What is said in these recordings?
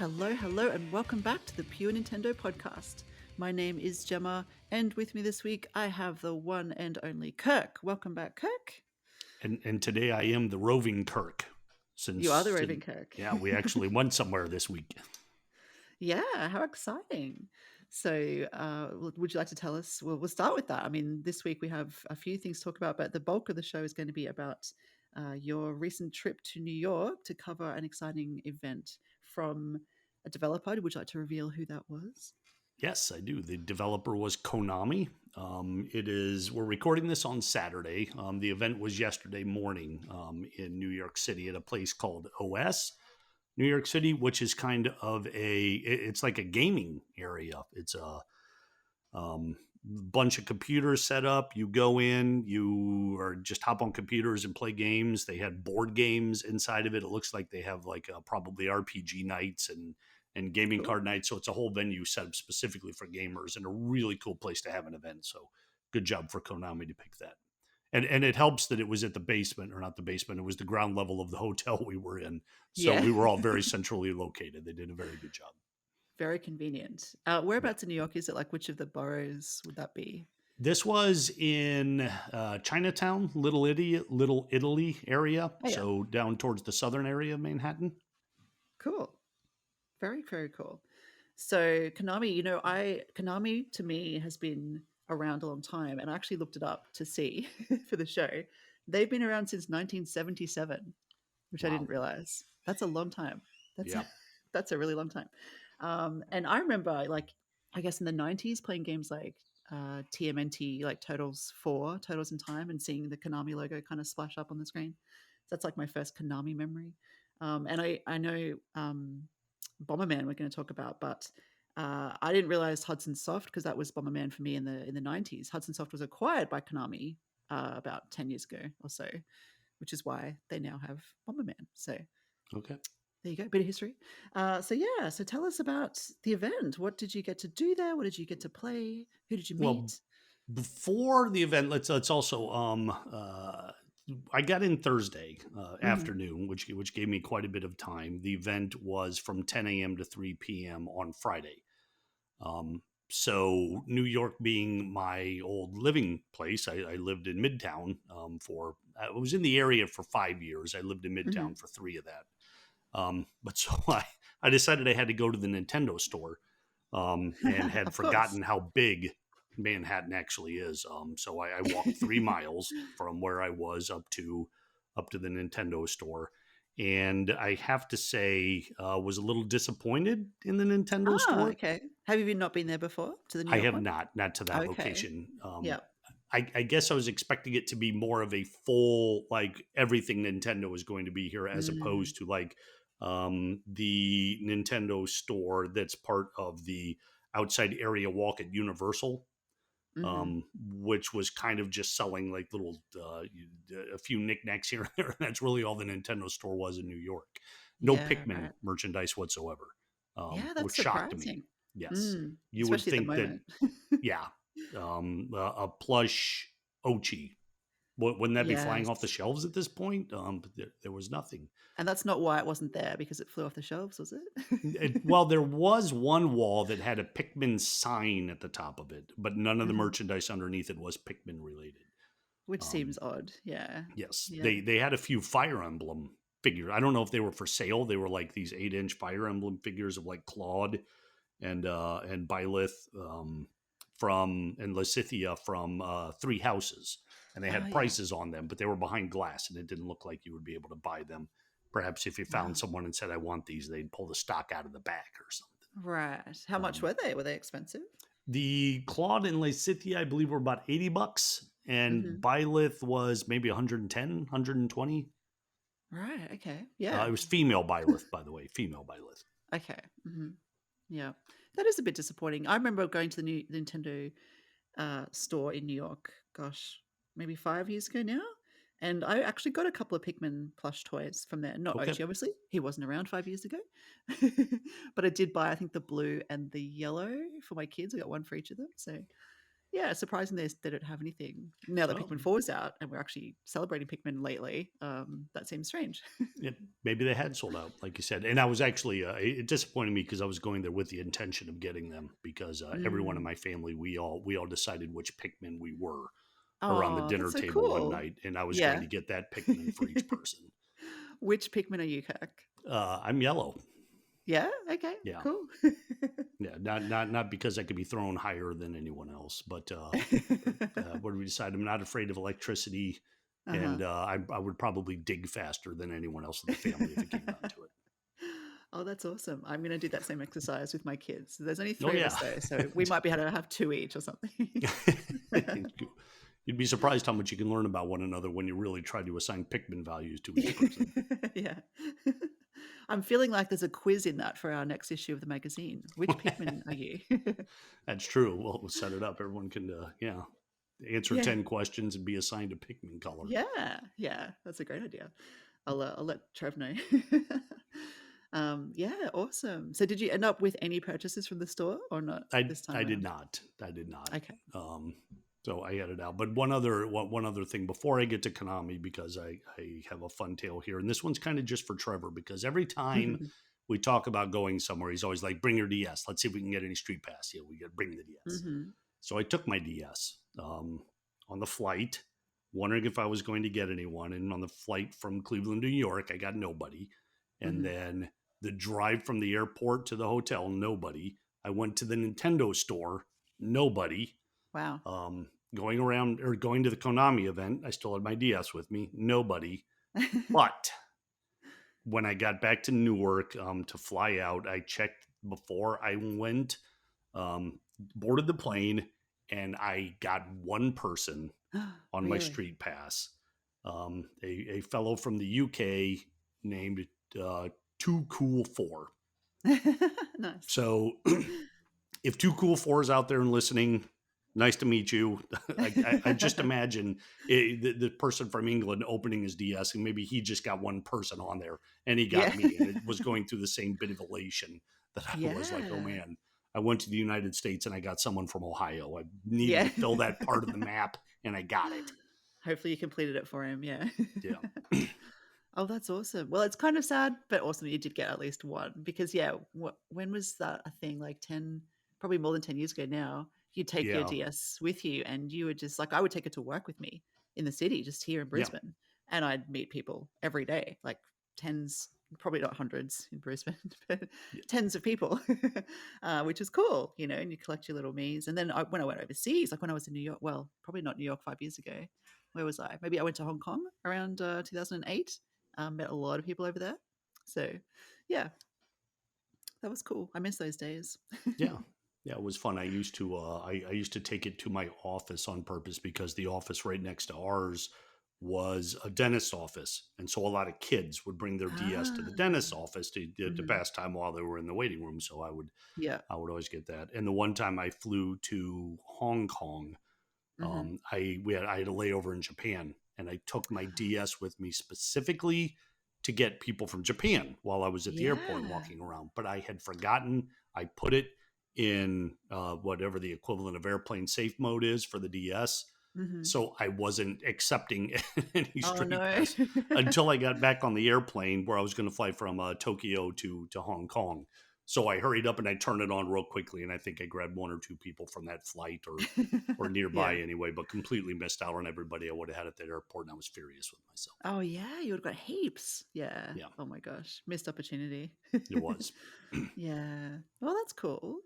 Hello, and welcome back to the Pure Nintendo Podcast. My name is Jemma, and with me this week I have the one and only Kirk. Welcome back, Kirk. And today I am the roving Kirk. You are the roving Kirk. Yeah, we actually went somewhere this week. Yeah, how exciting. So, would you like to tell us? Well, we'll start with that. I mean, this week we have a few things to talk about, but the bulk of the show is going to be about your recent trip to New York to cover an exciting event from a developer. Would you like to reveal who that was? Yes, I do. The developer was Konami. We're recording this on Saturday. The event was yesterday morning in New York City at a place called OS, New York City, which is kind of it's like a gaming area. It's a bunch of computers set up. You go in, just hop on computers and play games. They had board games inside of it. It looks like they have probably RPG nights and gaming card nights. So it's a whole venue set up specifically for gamers and a really cool place to have an event. So good job for Konami to pick that. And it helps that it was at the basement, or not the basement. It was the ground level of the hotel we were in. So we were all very centrally located. They did a very good job. Very convenient. Whereabouts in New York is it? Like, which of the boroughs would that be? This was in Chinatown, Little Italy area. Oh, yeah. So down towards the southern area of Manhattan. Cool. Very, very cool. So Konami, Konami to me has been around a long time, and I actually looked it up to see for the show. They've been around since 1977, which wow. I didn't realize. That's a long time. That's a really long time. And I remember, I guess in the 90s, playing games like TMNT, like Turtles in Time, and seeing the Konami logo kind of splash up on the screen. So that's like my first Konami memory. And I know Bomberman we're going to talk about, but I didn't realize Hudson Soft, because that was Bomberman for me in the 90s. Hudson Soft was acquired by Konami about 10 years ago or so, which is why they now have Bomberman. So okay. There you go, bit of history. So tell us about the event. What did you get to do there? What did you get to play? Who did you meet? Well, before the event, let's also I got in Thursday afternoon, which gave me quite a bit of time. The event was from 10 a.m. to 3 p.m. on Friday. So New York being my old living place, I lived in Midtown I was in the area for 5 years. I lived in Midtown for 3 of that. But so I decided I had to go to the Nintendo store and had forgotten how big Manhattan actually is. So I walked 3 miles from where I was up to the Nintendo store. And I have to say, was a little disappointed in the Nintendo store. Okay. Have you not been there before? To the New York I have one? not to that location. Yeah. I guess I was expecting it to be more of a full, like everything Nintendo is going to be here, as opposed to like the Nintendo store that's part of the outside area walk at Universal, which was kind of just selling like little a few knickknacks here and there. That's really all the Nintendo store was in New York. No Pikmin merchandise whatsoever. That's which surprising. shocked me. Yes, you especially would think that. A plush Ochi. Wouldn't that be flying off the shelves at this point? But there was nothing. And that's not why it wasn't there, because it flew off the shelves, was it? Well, there was one wall that had a Pikmin sign at the top of it, but none of the merchandise underneath it was Pikmin related. Which seems odd, yeah. Yes, they had a few Fire Emblem figures. I don't know if they were for sale. They were like these 8-inch Fire Emblem figures of like Claude and Byleth and Lysithea from Three Houses. And they had prices on them, but they were behind glass, and it didn't look like you would be able to buy them. Perhaps if you found someone and said, I want these, they'd pull the stock out of the back or something. Right. How much were they? Were they expensive? The Claude and Lysithea, I believe, were about $80, and Byleth was maybe 110, 120. Right, okay. Yeah. It was female Byleth, by the way. Female Byleth. Okay. Yeah. That is a bit disappointing. I remember going to the new Nintendo store in New York, gosh, maybe 5 years ago now. And I actually got a couple of Pikmin plush toys from there. Not Ochi, obviously. He wasn't around 5 years ago. But I did buy, I think, the blue and the yellow for my kids. I got one for each of them. So, Yeah, surprising they don't have anything now that Oh, Pikmin 4 is out and we're actually celebrating Pikmin lately. That seems strange. yeah, maybe they had sold out, like you said. And I was actually it disappointed me because I was going there with the intention of getting them because everyone in Mm. my family we all decided which Pikmin we were around the Oh, dinner that's so table one cool. night, and I was going Yeah. to get that Pikmin for each person. Which Pikmin are you, Kirk? I'm yellow. Yeah. Okay. Yeah, Cool. yeah. Not because I could be thrown higher than anyone else, but what did we decide? I'm not afraid of electricity, Uh-huh. and I would probably dig faster than anyone else in the family if it came down to it. Oh, that's awesome. I'm going to do that same exercise with my kids. There's only Oh 3 of us yeah. though, so we might be able to have 2 each or something. You'd be surprised how much you can learn about one another when you really try to assign Pikmin values to each person. Yeah. I'm feeling like there's a quiz in that for our next issue of the magazine. Which Pikmin are you? That's true. Well, we'll set it up. Everyone can, answer Yeah. 10 questions and be assigned a Pikmin color. Yeah. Yeah. That's a great idea. I'll let Trev know. Yeah, awesome. So did you end up with any purchases from the store or not I this time I did around? not. I did not. Okay. Um, so I had it out. But one other thing before I get to Konami, because I have a fun tale here, and this one's kind of just for Trevor, because every time we talk about going somewhere, he's always like, "Bring your DS. Let's see if we can get any street pass." Yeah, we got bring the DS. Hmm. So I took my DS on the flight, wondering if I was going to get anyone. And on the flight from Cleveland to New York, I got nobody. And Hmm. then the drive from the airport to the hotel, nobody. I went to the Nintendo store, nobody. Wow. Going around or going to the Konami event, I still had my DS with me, nobody. But when I got back to Newark to fly out, I checked before I went, boarded the plane, and I got one person on my Really? street pass. A fellow from the UK named Too Cool Four. Nice. So if Too Cool Four is out there and listening, nice to meet you. I just imagine the person from England opening his DS, and maybe he just got one person on there, and he Yeah. got me, and it was going through the same bit of elation that I was like, oh Yeah. man, I went to the United States and I got someone from Ohio. I needed Yeah. to fill that part of the map, and I got it. Hopefully you completed it for him. Yeah. Yeah. Oh, that's awesome. Well, it's kind of sad, but awesome that you did get at least one because yeah, when was that a thing? Like 10, probably more than 10 years ago now. You'd take your Yeah. DS with you and you would just like I would take it to work with me in the city, just here in Yeah. Brisbane. And I'd meet people every day, like tens, probably not hundreds in Brisbane, but Yeah. tens of people, which is cool, you know, and you collect your little me's. And then when I went overseas, like when I was in New York, well, probably not New York 5 years ago. Where was I? Maybe I went to Hong Kong around 2008. Met a lot of people over there. So, yeah, that was cool. I miss those days. Yeah. Yeah, it was fun. I used to take it to my office on purpose because the office right next to ours was a dentist's office, and so a lot of kids would bring their DS to the dentist's Ah, office to mhm. pass time while they were in the waiting room. So Yeah. I would always get that. And the one time I flew to Hong Kong, Hmm. I had a layover in Japan, and I took my DS with me specifically to get people from Japan while I was at the airport Yeah. walking around. But I had forgotten. I put it in whatever the equivalent of airplane safe mode is for the DS. Hmm. So I wasn't accepting any Oh street no. pass until I got back on the airplane where I was going to fly from Tokyo to Hong Kong. So I hurried up and I turned it on real quickly, and I think I grabbed one or two people from that flight or nearby Yeah. anyway, but completely missed out on everybody I would have had at that airport, and I was furious with myself. Oh yeah, you would have got heaps. Yeah. Yeah, Oh my gosh, missed opportunity. it was. Yeah. Well, that's cool.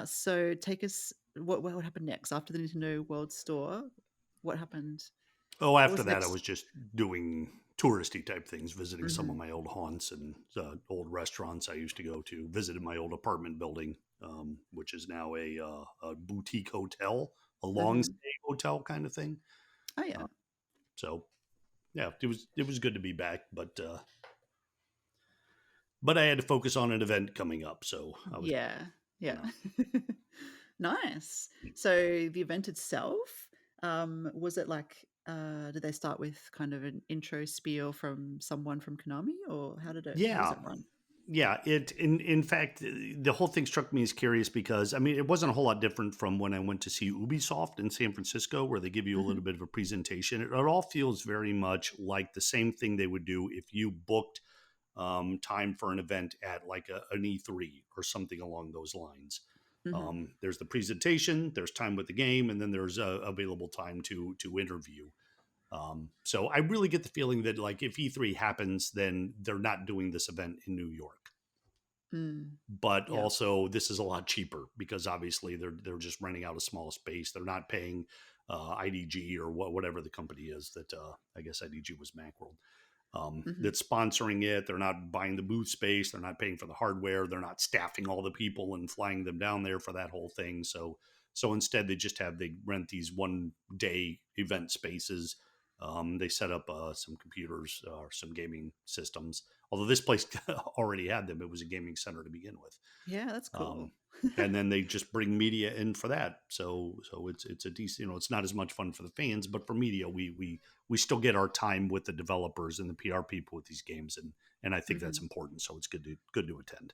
So take us. What happened next after the Nintendo World Store? What happened? Oh, What after was that, I next? was just doing touristy type things, visiting some of Hmm. my old haunts and old restaurants I used to go to. Visited my old apartment building, which is now a boutique hotel, a long Hmm. stay hotel kind of thing. Oh Uh, yeah. so yeah, it was good to be back, but I had to focus on an event coming up, so I was, Yeah. you Yeah. know, Nice. So the event itself, was it like, did they start with kind of an intro spiel from someone from Konami, or how did it yeah. run? Yeah, in fact, the whole thing struck me as curious because I mean it wasn't a whole lot different from when I went to see Ubisoft in San Francisco, where they give you a Hmm. little bit of a presentation. It all feels very much like the same thing they would do if you booked time for an event at like an E3 or something along those lines. Hmm. There's the presentation, there's time with the game, and then there's available time to interview. So I really get the feeling that like if E3 happens, then they're not doing this event in New York. Mm. But Yeah. also this is a lot cheaper because obviously they're just renting out a small space. They're not paying IDG or whatever the company is that I guess IDG was Macworld Hmm. that's sponsoring it. They're not buying the booth space. They're not paying for the hardware. They're not staffing all the people and flying them down there for that whole thing. So instead they rent these 1 day event spaces. They set up some computers or some gaming systems. Although this place already had them, it was a gaming center to begin with. Yeah, that's Um, cool. and then they just bring media in for that. So it's a decent, it's not as much fun for the fans, but for media, we still get our time with the developers and the PR people with these games, and I think that's Hmm. important. So it's good to attend.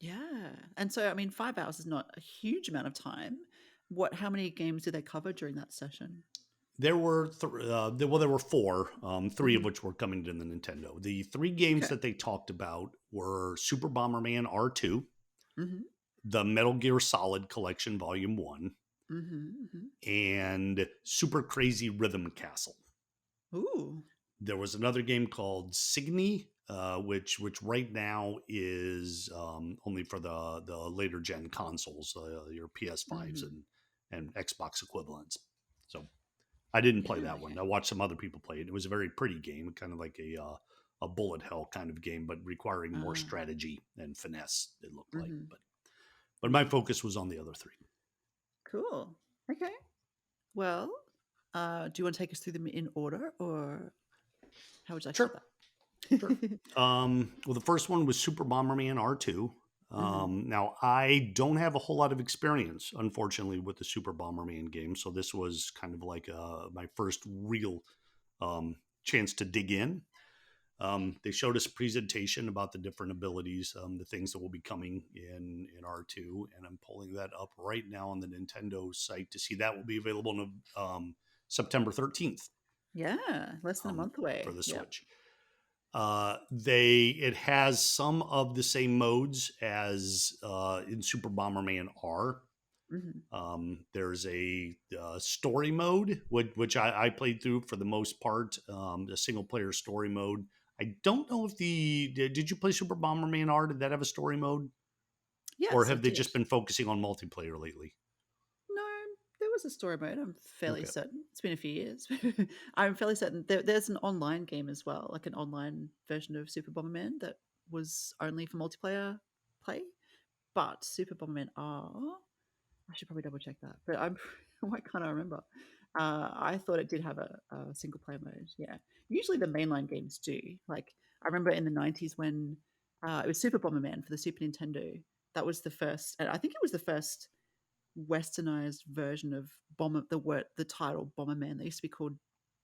Yeah. And so, I mean, 5 hours is not a huge amount of time. How many games did they cover during that session? There were four, three of Hmm. which were coming to the Nintendo. The three games Okay. that they talked about were Super Bomberman R2, Hmm. the Metal Gear Solid Collection Volume 1, Hmm. Hmm. and Super Crazy Rhythm Castle. Ooh. There was another game called Signy, which right now is only for the later gen consoles, your PS5s Hmm. and Xbox equivalents. So I didn't play Yeah. that one. Okay. I watched some other people play it. It was a very pretty game, kind of like a bullet hell kind of game, but requiring more Uh, strategy and finesse. It looked like, hmm. but my Hmm. focus was on the other three. Cool. Okay. Well, do you want to take us through them in order, or how would you like to Sure, do sure. that? Well, the first one was Super Bomberman R2. Hmm. Now, I don't have a whole lot of experience, unfortunately, with the Super Bomberman game. So this was kind of like my first real chance to dig in. They showed us a presentation about the different abilities, the things that will be coming in R2, and I'm pulling that up right now on the Nintendo site to see that will be available on September 13th Yeah, less than a month for away. the Yeah. Switch. It has some of the same modes as in Super Bomberman R. Hmm. There's a story mode, which I played through for the most part, the single player story mode. I don't know if did you play Super Bomberman R? Did that have a story mode, or Yes, have it they did. just been focusing on multiplayer lately? No, there was a story mode. I'm fairly Okay. certain. It's been a few years. I'm fairly certain there's an online game as well, like an online version of Super Bomberman that was only for multiplayer play. But Super Bomberman R, I should probably double check that. But I'm why can't I remember? I thought it did have a single player mode. Yeah, usually the mainline games do. Like I remember in the '90s when it was Super Bomberman for the Super Nintendo. That was the first, and I think it was the first westernized version of the title Bomberman. They used to be called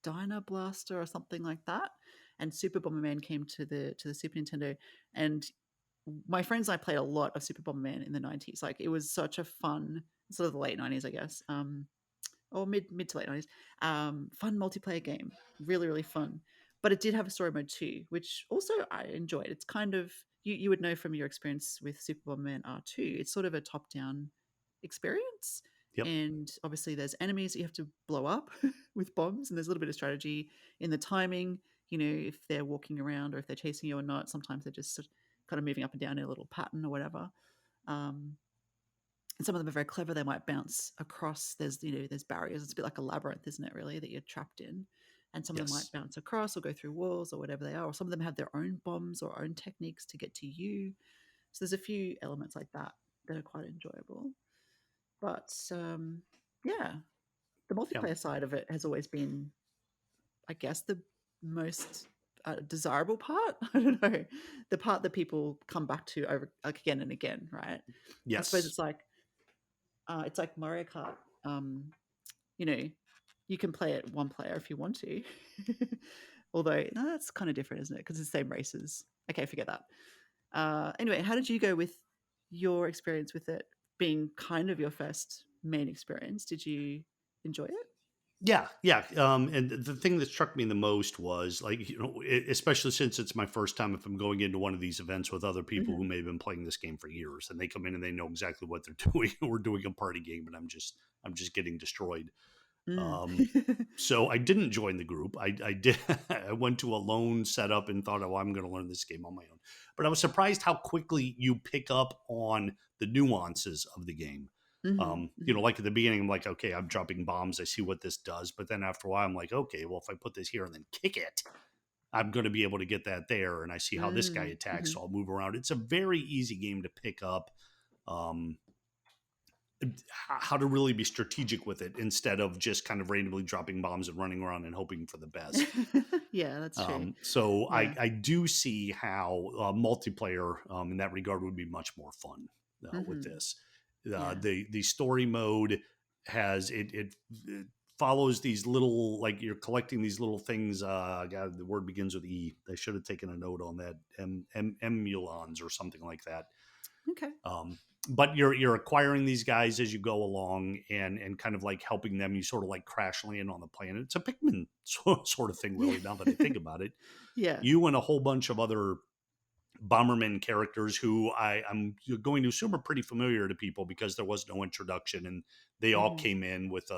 Dino Blaster or something like that. And Super Bomberman came to the Super Nintendo, and my friends and I played a lot of Super Bomberman in the '90s. Like it was such a fun, sort of the late '90s, I guess, or mid to late '90s, fun multiplayer game. Really really fun. But it did have a story mode too, which also I enjoyed. It's kind of you would know from your experience with Super Bomberman R2. It's sort of a top down experience. Yep. And obviously, there's enemies that you have to blow up with bombs, and there's a little bit of strategy in the timing. You know, if they're walking around or if they're chasing you or not. Sometimes they're just kind of moving up and down in a little pattern or whatever. Um, and some of them are very clever. They might bounce across. There's barriers. It's a bit like a labyrinth, isn't it? Really, that you're trapped in. And some of them might Yes. bounce across or go through walls or whatever they are. Or some of them have their own bombs or own techniques to get to you. So there's a few elements like that that are quite enjoyable. But yeah, the Yeah. multiplayer side of it has always been, I guess, the most desirable part. I don't know, the part that people come back to over like again and again, right? I suppose Yes. it's like Mario Kart. You know, you can play it one player if you want to. Although no, that's kind of different, isn't it? Because it's the same races. Okay, forget that. Anyway, how did you go with your experience with it being kind of your first main experience? Did you enjoy it? Yeah, yeah. And the thing that struck me the most was like, especially since it's my first time, if I'm going into one of these events with other people who Hmm. may have been playing this game for years, and they come in and they know exactly what they're doing. We're doing a party game, and I'm just getting destroyed. Mm. Um, so I didn't join the group. I did. I went to a lone setup and thought, oh, I'm going to learn this game on my own. But I was surprised how quickly you pick up on the nuances of the game. Hmm. Hmm. Like at the beginning, I'm like, okay, I'm dropping bombs. I see what this does. But then after a while, I'm like, okay, well, if I put this here and then kick it, I'm going to be able to get that there. And I see how this guy Mm. attacks. Hmm. So I'll move around. It's a very easy game to pick up. Um, how to really be strategic with it instead of just kind of randomly dropping bombs and running around and hoping for the best. Yeah, that's true. So Yeah. I do see how multiplayer in that regard would be much more fun with Hmm. this. Yeah. The story mode has it follows these little, like, you're collecting these little things. God, the word begins with E. They should have taken a note on that. Emulons or something like that. Okay. Um, but you're acquiring these guys as you go along, and kind of like helping them. You sort of like crash land on the planet. It's a Pikmin sort of thing, Yeah. really. Now that I think about it, Yeah. you and a whole bunch of other Bomberman characters who I'm going to assume are pretty familiar to people because there was no introduction, and they all Hmm. came in with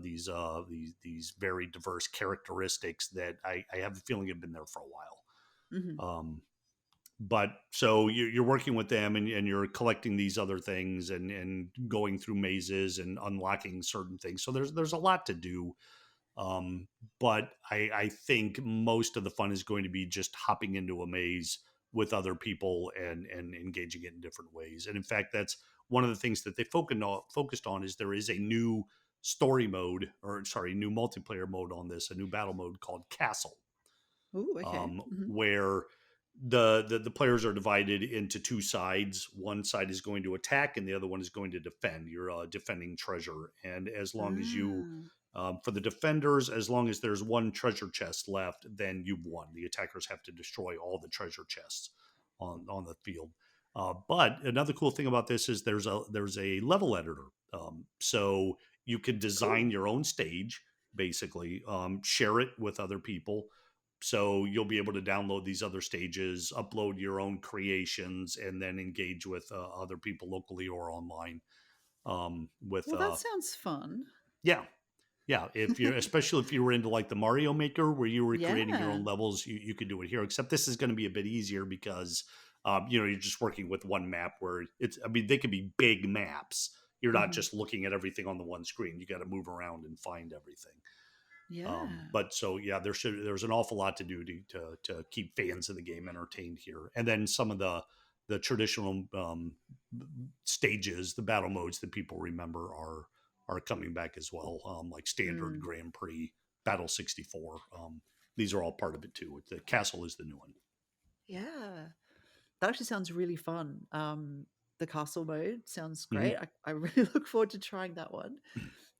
these very diverse characteristics that I have a feeling have been there for a Hmm. while. But so you're working with them, and you're collecting these other things, and going through mazes and unlocking certain things. So there's a lot to do. Um, but I think most of the fun is going to be just hopping into a maze with other people and engaging it in different ways. And in fact, that's one of the things that they focused on is there is a new story mode, or sorry, new multiplayer mode on this, a new battle mode called Castle, Ooh, okay. Hmm. where the players are divided into two sides. One side is going to attack, and the other one is going to defend. You're defending treasure, and as long as you Ah. for the defenders, as long as there's one treasure chest left, then you've won. The attackers have to destroy all the treasure chests on the field. But another cool thing about this is there's a level editor, so you can design Cool. your own stage, basically, share it with other people. So you'll be able to download these other stages, upload your own creations, and then engage with other people locally or online. With Well, that sounds fun. Yeah, yeah. If you're especially if you were into like the Mario Maker, where you were creating your Yeah. own levels, you could do it here. Except this is going to be a bit easier because you're just working with one map. Where it's, I mean, they could be big maps. You're not Hmm. just looking at everything on the one screen. You got to move around and find everything. Yeah. But so yeah, there's an awful lot to do to keep fans of the game entertained here, and then some of the traditional stages, the battle modes that people remember are coming back as well, like standard, Mm. Grand Prix, Battle 64. These are all part of it too. The castle is the new one. Yeah. That actually sounds really fun. The castle mode sounds great. Hmm. I really look forward to trying that one.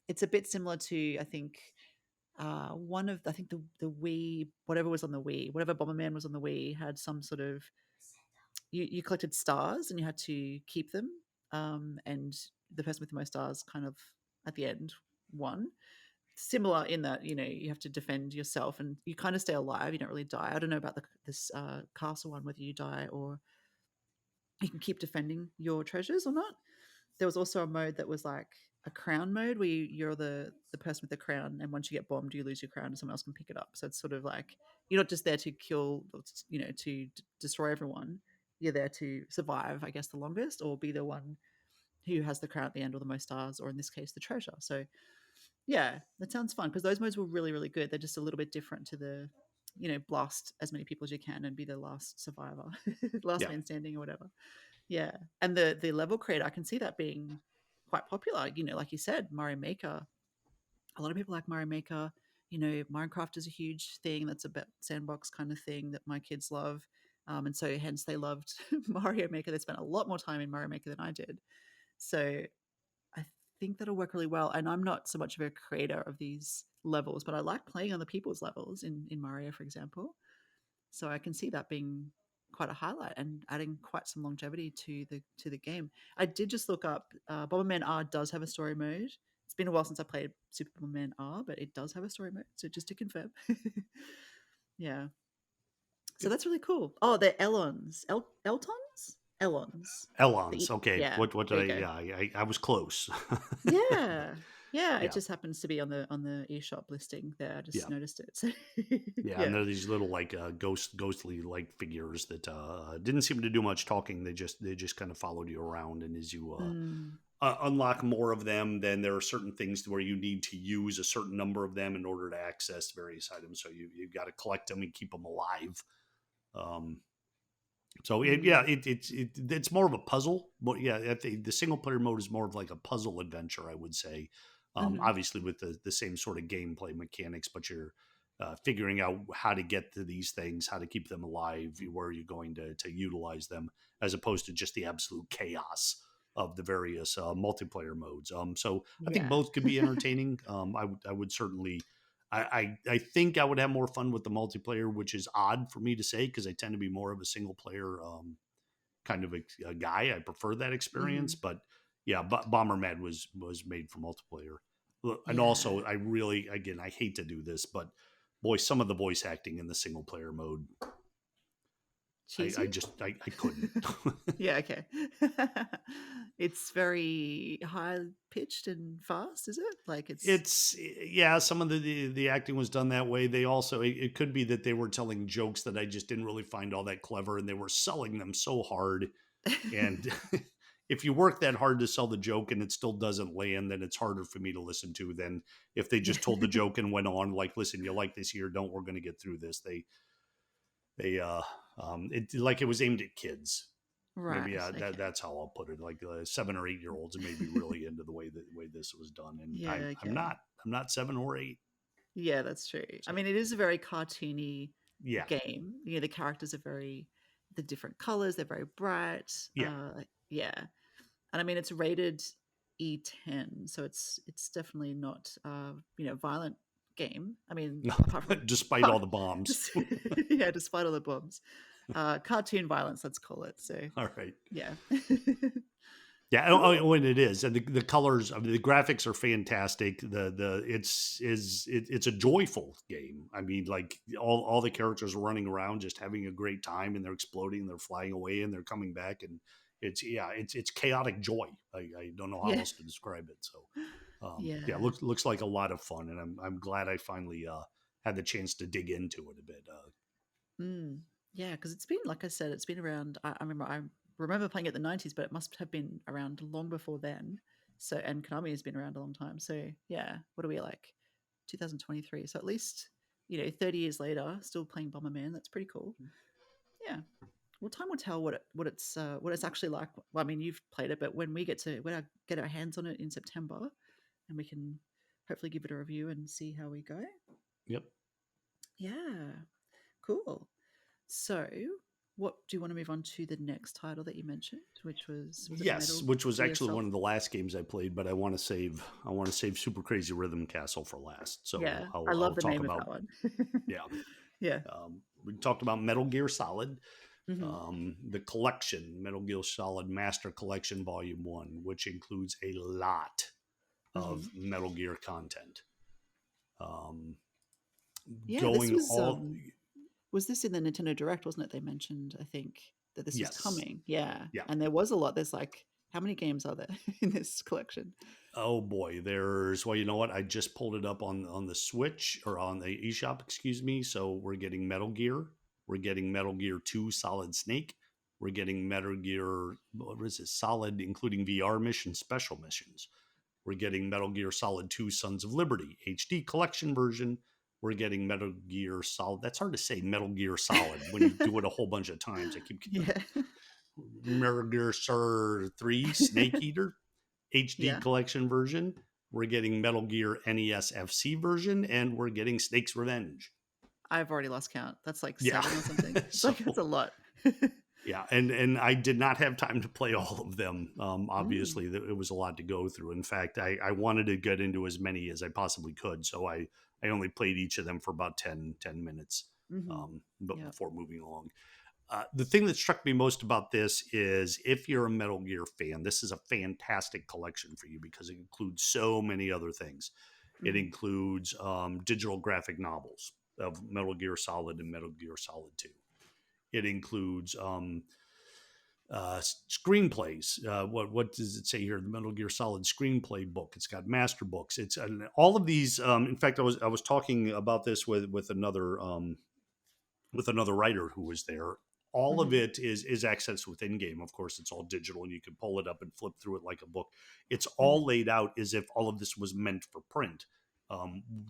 It's a bit similar to, I think, I think the Wii, whatever was on the Wii, whatever Bomberman was on the Wii, had some sort of you collected stars and you had to keep them. And the person with the most stars kind of at the end won. Similar in that, you have to defend yourself and you kind of stay alive. You don't really die. I don't know about this castle one, whether you die or you can keep defending your treasures or not. There was also a mode that was like a crown mode where you're the person with the crown, and once you get bombed, you lose your crown and someone else can pick it up. So it's sort of like you're not just there to kill, to destroy everyone. You're there to survive, I guess, the longest, or be the one who has the crown at the end or the most stars, or in this case, the treasure. So yeah, that sounds fun because those modes were really, really good. They're just a little bit different to the, blast as many people as you can and be the last survivor, last Yeah, man standing or whatever. Yeah, and the level creator, I can see that being quite popular. Like you said, Mario Maker. A lot of people like Mario Maker. Minecraft is a huge thing. That's a bit sandbox kind of thing that my kids love, and so hence they loved Mario Maker. They spent a lot more time in Mario Maker than I did. So I think that'll work really well. And I'm not so much of a creator of these levels, but I like playing other people's levels in Mario, for example. So I can see that being quite a highlight and adding quite some longevity to the game. I did just look up Bomberman R does have a story mode. It's been a while since I played Super Bomberman R, but it does have a story mode. So just to confirm, yeah. So Yep. that's really cool. Oh, they're Elons, Eltons, Elons. Elons. Okay. Yeah, What there did you go. yeah, I was close. Yeah, yeah. It Yeah. just happens to be on the eShop listing there. I just Yeah. noticed it. So Yeah, and yeah. they're these little like ghostly like figures that didn't seem to do much talking. They just kind of followed you around, and as you Mm, unlock more of them, then there are certain things where you need to use a certain number of them in order to access various items. So you've got to collect them and keep them alive. Um, so mm, it's more of a puzzle, but yeah, the single player mode is more of like a puzzle adventure, I would say. hmm. Obviously with the same sort of gameplay mechanics, but you're figuring out how to get to these things, how to keep them alive, where you're going to utilize them, as opposed to just the absolute chaos of the various multiplayer modes. So I think Yeah. both could be entertaining. I would certainly. I think I would have more fun with the multiplayer, which is odd for me to say because I tend to be more of a single player kind of a guy. I prefer that experience, Hmm. but yeah, Bomberman was made for multiplayer. And Yeah. also, I really, again, I hate to do this, but boy, some of the voice acting in the single player mode, I Cheesy? just I couldn't. Yeah, okay. It's very high pitched and fast, is it? Like it's It's yeah, some of the acting was done that way. They also it could be that they were telling jokes that I just didn't really find all that clever, and they were selling them so hard. And if you work that hard to sell the joke and it still doesn't land, then it's harder for me to listen to than if they yeah. just told the joke and went on like, listen, you like this here, don't, we're going to get through this. They it like it was aimed at kids. Maybe Right. Okay. that's how I'll put it. Like 7 or 8 year olds may be really into the way this was done, and Yeah, I'm okay. not. I'm not 7 or 8. Yeah, that's true. I So mean, it is a very cartoony yeah, game. You know, the characters are very the different colors, they're very bright. yeah. Yeah. And I mean it's rated E10, so it's definitely not violent game. I mean, apart from Despite all apart, the bombs. yeah, despite all the bombs. Cartoon violence, let's call it. So All right. yeah. Yeah, Cool. when it is, and the colors, I mean, the graphics are fantastic. It's a joyful game. I mean, like all the characters are running around, just having a great time, and they're exploding, they're flying away, and they're coming back, and it's chaotic joy. I don't know how Yeah. else to describe it. So, yeah, Yeah. looks like a lot of fun, and I'm glad I finally had the chance to dig into it a bit. Mm. Yeah, because it's been, like I said, it's been around. I remember playing it in the 90s, but it must have been around long before then. So, and Konami has been around a long time. So, yeah, what are we like? 2023. So at least 30 years later, still playing Bomberman. That's pretty cool. Yeah. Well, time will tell what it's actually like. Well, I mean, you've played it, but when I get our hands on it in September, and we can hopefully give it a review and see how we go. Yep. Yeah. Cool. So, what do you want to move on to the next title that you mentioned, which was it Yes, Metal which was Gear actually Solid? one of the last games I played, but I want to save Super Crazy Rhythm Castle for last. So Yeah, I love I'll the talk name of about that one. yeah. Yeah. We talked about Metal Gear Solid, Hmm. the collection, Metal Gear Solid Master Collection Volume One, which includes a lot of Hmm. Metal Gear content. Um, Yeah, this going all was this in the Nintendo Direct, wasn't it? They mentioned, I think, that this was yes, coming. Yeah, yeah. and there was a lot. There's like, how many games are there in this collection? Oh boy, there's well, you know what? I just pulled it up on the Switch or on the eShop, excuse me. So we're getting Metal Gear, we're getting Metal Gear 2 Solid Snake, we're getting Metal Gear what is it? Solid including VR missions, special missions. We're getting Metal Gear Solid 2 Sons of Liberty HD collection version. We're getting Metal Gear Solid. That's hard to say Metal Gear Solid when you do it a whole bunch of times. I keep Yeah, Metal Gear Solid 3 Snake Eater HD yeah. collection version. We're getting Metal Gear NES FC version, and we're getting Snake's Revenge. I've already lost count. That's like Yeah. 7 or something. It's So like it's a lot. yeah, and I did not have time to play all of them. Mm, Obviously, it was a lot to go through. In fact, I wanted to get into as many as I possibly could, so I only played each of them for about 10 minutes, hmm. but Yeah. before moving along. The thing that struck me most about this is if you're a Metal Gear fan, this is a fantastic collection for you because it includes so many other things. It Mm-hmm. includes digital graphic novels of Metal Gear Solid and Metal Gear Solid 2. It includes screenplays. What does it say here? The Metal Gear Solid screenplay book. It's got master books. It's all of these. In fact, I was talking about this with another writer who was there. All of Mm-hmm. it is accessed within game. Of course, it's all digital, and you can pull it up and flip through it like a book. It's all Mm-hmm. laid out as if all of this was meant for print.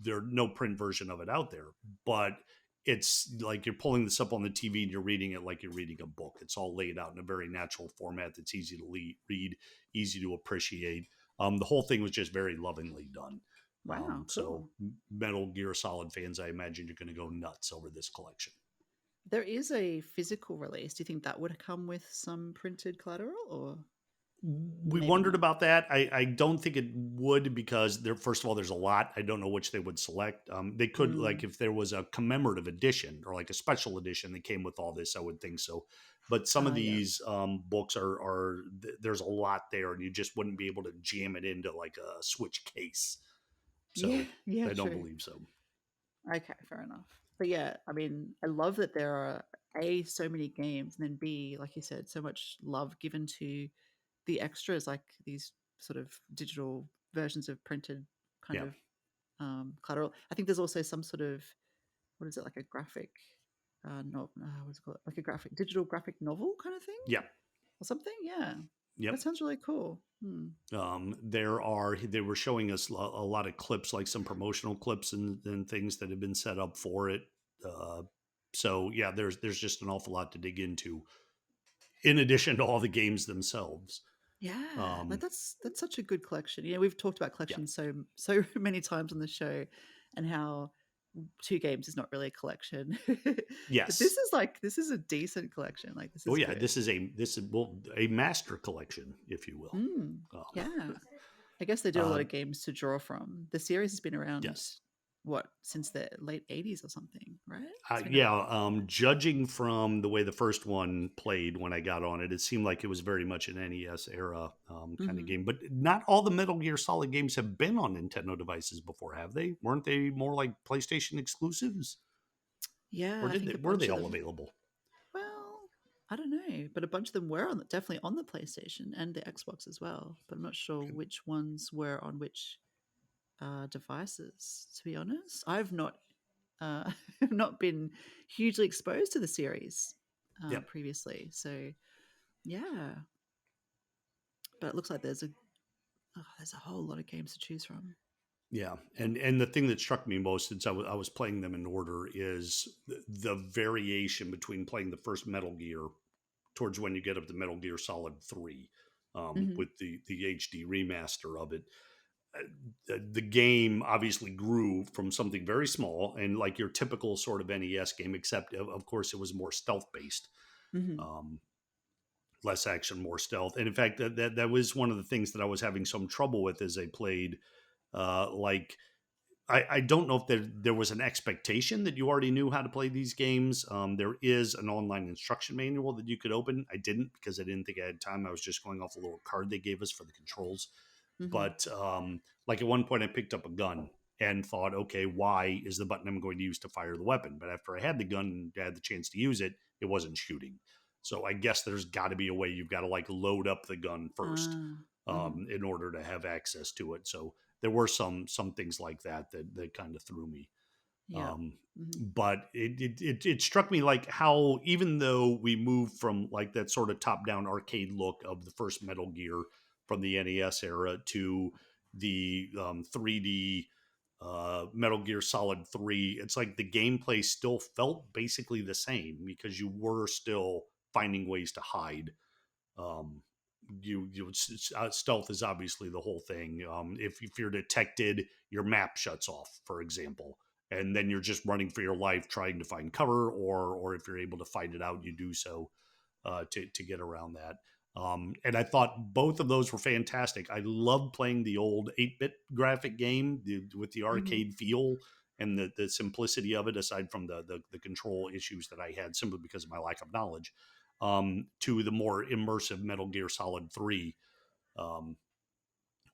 There's no print version of it out there, but it's like you're pulling this up on the TV and you're reading it like you're reading a book. It's all laid out in a very natural format that's easy to read, easy to appreciate. The whole thing was just very lovingly done. Wow, So cool. Metal Gear Solid fans, I imagine you're going to go nuts over this collection. There is a physical release. Do you think that would come with some printed collateral, or We maybe wondered not? about that. I don't think it would because there. First of all, there's a lot. I don't know which they would select. They could like Mm. if there was a commemorative edition or like a special edition that came with all this. I would think so. But some of Ah, yeah. these books there's a lot there, and you just wouldn't be able to jam it into like a Switch case. Yeah, So yeah, I don't true. believe so. Okay, fair enough. But yeah, I mean, I love that there are A, so many games, and then B, like you said, so much love given to the extras, like these sort of digital versions of printed kind Yeah. of collateral. I think there's also some sort of, what is it, like a graphic, no, what's it called? Like a digital graphic novel kind of thing Yeah. or something. Yeah, Yep. that sounds really cool. Hmm. They were showing us a lot of clips, like some promotional clips and things that have been set up for it. Uh, so yeah, there's just an awful lot to dig into in addition to all the games themselves. Yeah, like Um, that's such a good collection. You know, we've talked about yeah. collections so many times on the show, and how two games is not really a collection, but Yes. this is a decent collection. Like this Oh is yeah. good. This is well a master collection, if you will. Mm, Um, yeah, I guess they do a lot uh, of games to draw from. The series has been around, yes. what, since the late '80s or something, right? It's been Yeah, around. judging from the way the first one played when I got on it, it seemed like it was very much an NES era kind of Hmm. game. But not all the Metal Gear Solid games have been on Nintendo devices before, have they? Weren't they more like PlayStation exclusives, Yeah, or I think a were bunch they of all them. available? Well, I don't know, but a bunch of them were definitely on the PlayStation and the Xbox as well. But I'm not sure Okay. which ones were on which devices. To be honest, I've not not been hugely exposed to the series Yep. previously. So yeah, but it looks like there's a whole lot of games to choose from. Yeah, and the thing that struck me most since I was playing them in order is the variation between playing the first Metal Gear towards when you get up to Metal Gear Solid 3 Hmm. with the HD remaster of it. The game obviously grew from something very small and like your typical sort of NES game, except of course it was more stealth based, Hmm. um, less action, more stealth. And in fact, that was one of the things that I was having some trouble with as I played. Like I don't know if there was an expectation that you already knew how to play these games. There is an online instruction manual that you could open. I didn't because I didn't think I had time. I was just going off a little card they gave us for the controls. Hmm. But like at one point, I picked up a gun and thought, okay, Y is the button I'm going to use to fire the weapon. But after I had the gun and had the chance to use it, it wasn't shooting. So I guess there's got to be a way you've got to like load up the gun first Ah. Hmm. in order to have access to it. So there were some things like that kind of threw me. Yeah. Um, Hmm. but it struck me like how even though we moved from like that sort of top down arcade look of the first Metal Gear from the NES era to the 3D Metal Gear Solid 3, it's like the gameplay still felt basically the same because you were still finding ways to hide. Um, stealth is obviously the whole thing. If you're detected, your map shuts off, for example, and then you're just running for your life trying to find cover, or if you're able to find it out, you do so to get around that. And I thought both of those were fantastic. I loved playing the old 8-bit graphic game with the Hmm. arcade feel, and the simplicity of it, aside from the control issues that I had simply because of my lack of knowledge, to the more immersive Metal Gear Solid 3, um,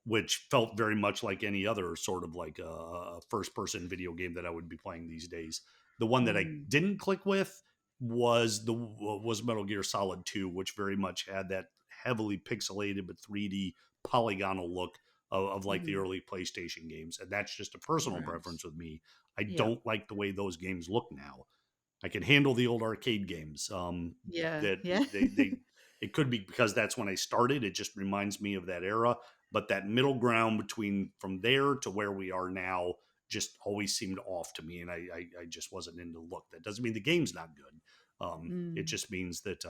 which felt very much like any other sort of like a first person video game that I would be playing these days. The one that I Mm. didn't click with was Metal Gear Solid 2, which very much had that heavily pixelated but 3D polygonal look of like the Mm. early PlayStation games. And that's just a personal Right. preference with me. I Yeah. don't like the way those games look now. I can handle the old arcade games. Yeah. That Yeah. they it could be because that's when I started. It just reminds me of that era. But that middle ground between from there to where we are now just always seemed off to me, and I just wasn't into the look. That doesn't mean the game's not good. It Mm. just means that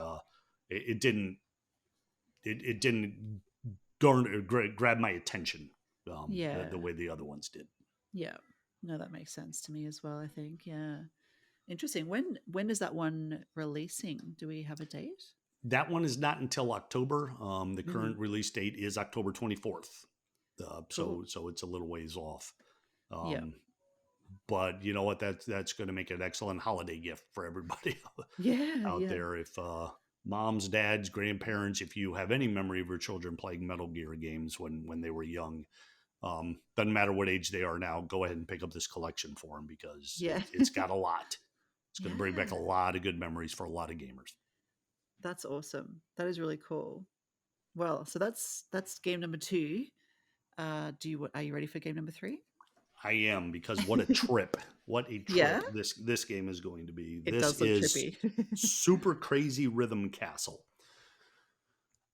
it didn't it didn't garner grab my attention Yeah. the way the other ones did. Yeah. No, that makes sense to me as well, I think. Yeah. Interesting. When is that one releasing? Do we have a date? That one is not until October. The Mm. current release date is October 24th. Cool. So it's a little ways off. Yeah. Um, but you know what? That's going to make an excellent holiday gift for everybody Yeah. out Yeah. there. If moms, dads, grandparents, if you have any memory of your children playing Metal Gear games when they were young, doesn't matter what age they are now, go ahead and pick up this collection for them because Yeah. it's got a lot. It's going to bring back a Yeah. lot of good memories for a lot of gamers. That's awesome. That is really cool. Well, so that's game number two. Are you ready for game number three? I am, because what a trip. What a Yeah. trip this game is going to be. It This does look is trippy. Super Crazy Rhythm Castle.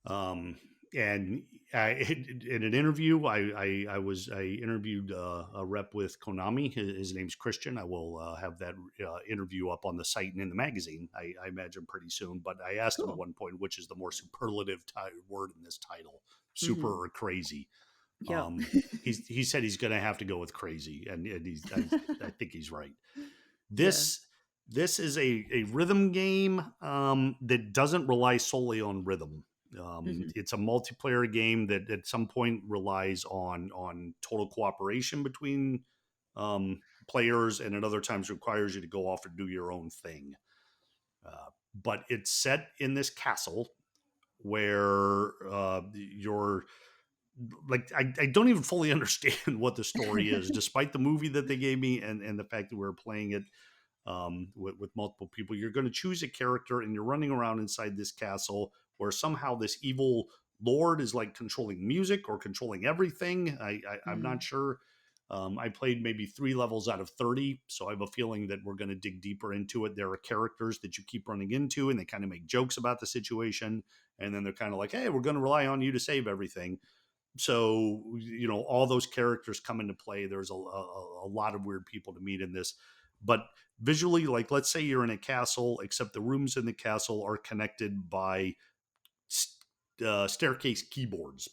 Um, and in an interview, I interviewed a rep with Konami. His name's Christian. I will have that interview up on the site and in the magazine. I imagine pretty soon. But I asked him at Cool. one point, which is the more superlative word in this title, super Hmm. or crazy. Yep. He said he's going to have to go with crazy, and I think he's right. Yeah. This is a rhythm game that doesn't rely solely on rhythm. Hmm. It's a multiplayer game that at some point relies on total cooperation between players, and at other times requires you to go off and do your own thing. But it's set in this castle where you're like I don't even fully understand what the story is, despite the movie that they gave me and the fact that we are playing it with multiple people. You're going to choose a character and you're running around inside this castle where somehow this evil lord is like controlling music or controlling everything. I'm not Mm. sure. I played maybe 3 levels out of 30, so I have a feeling that we're going to dig deeper into it. There are characters that you keep running into, and they kind of make jokes about the situation, and then they're kind of like, "Hey, we're going to rely on you to save everything." So all those characters come into play. There's a lot of weird people to meet in this, but visually, like, let's say you're in a castle, except the rooms in the castle are connected by staircase keyboards.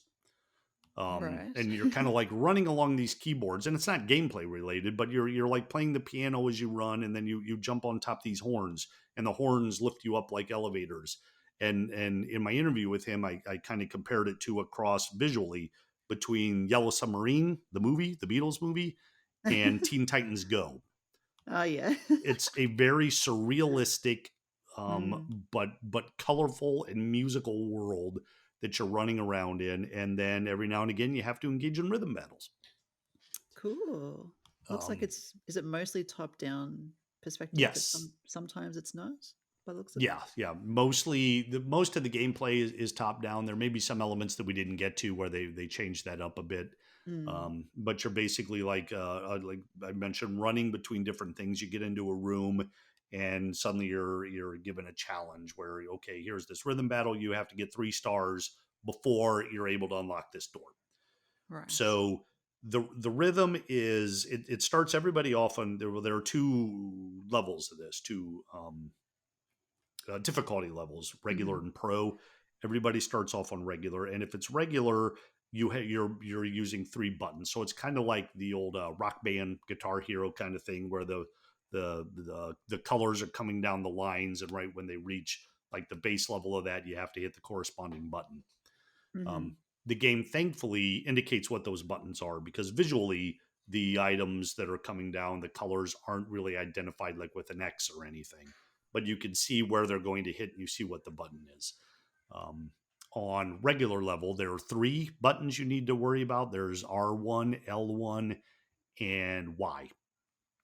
Right. And you're kind of like running along these keyboards, and it's not gameplay related, but you're like playing the piano as you run, and then you jump on top of these horns, and the horns lift you up like elevators. And in my interview with him, I kind of compared it to a cross visually between Yellow Submarine, the movie, the Beatles movie, and Teen Titans Go. Oh yeah. It's a very surrealistic, Mm. but colorful and musical world that you're running around in, and then every now and again you have to engage in rhythm battles. Cool. Looks like Um, is it mostly top down perspective, but yes, sometimes it's not by the looks of it. yeah. Mostly, most of the gameplay is top down. There may be some elements that we didn't get to where they changed that up a bit. Mm. But you're basically like I mentioned, running between different things. You get into a room, and suddenly you're given a challenge where, okay, here's this rhythm battle. You have to get 3 stars before you're able to unlock this door. Right. So the rhythm is it starts everybody off on there are 2 levels of this, 2 difficulty levels, regular Hmm. and pro. Everybody starts off on regular, and if it's regular, you're using 3 buttons. So it's kind of like the old Rock Band Guitar Hero kind of thing, where the colors are coming down the lines, and right when they reach like the base level of that, you have to hit the corresponding button. Hmm. Um, the game thankfully indicates what those buttons are, because visually the items that are coming down, the colors aren't really identified like with an X or anything, but you can see where they're going to hit and you see what the button is. Um, on regular level, there are 3 buttons you need to worry about. There's R1, L1, and Y.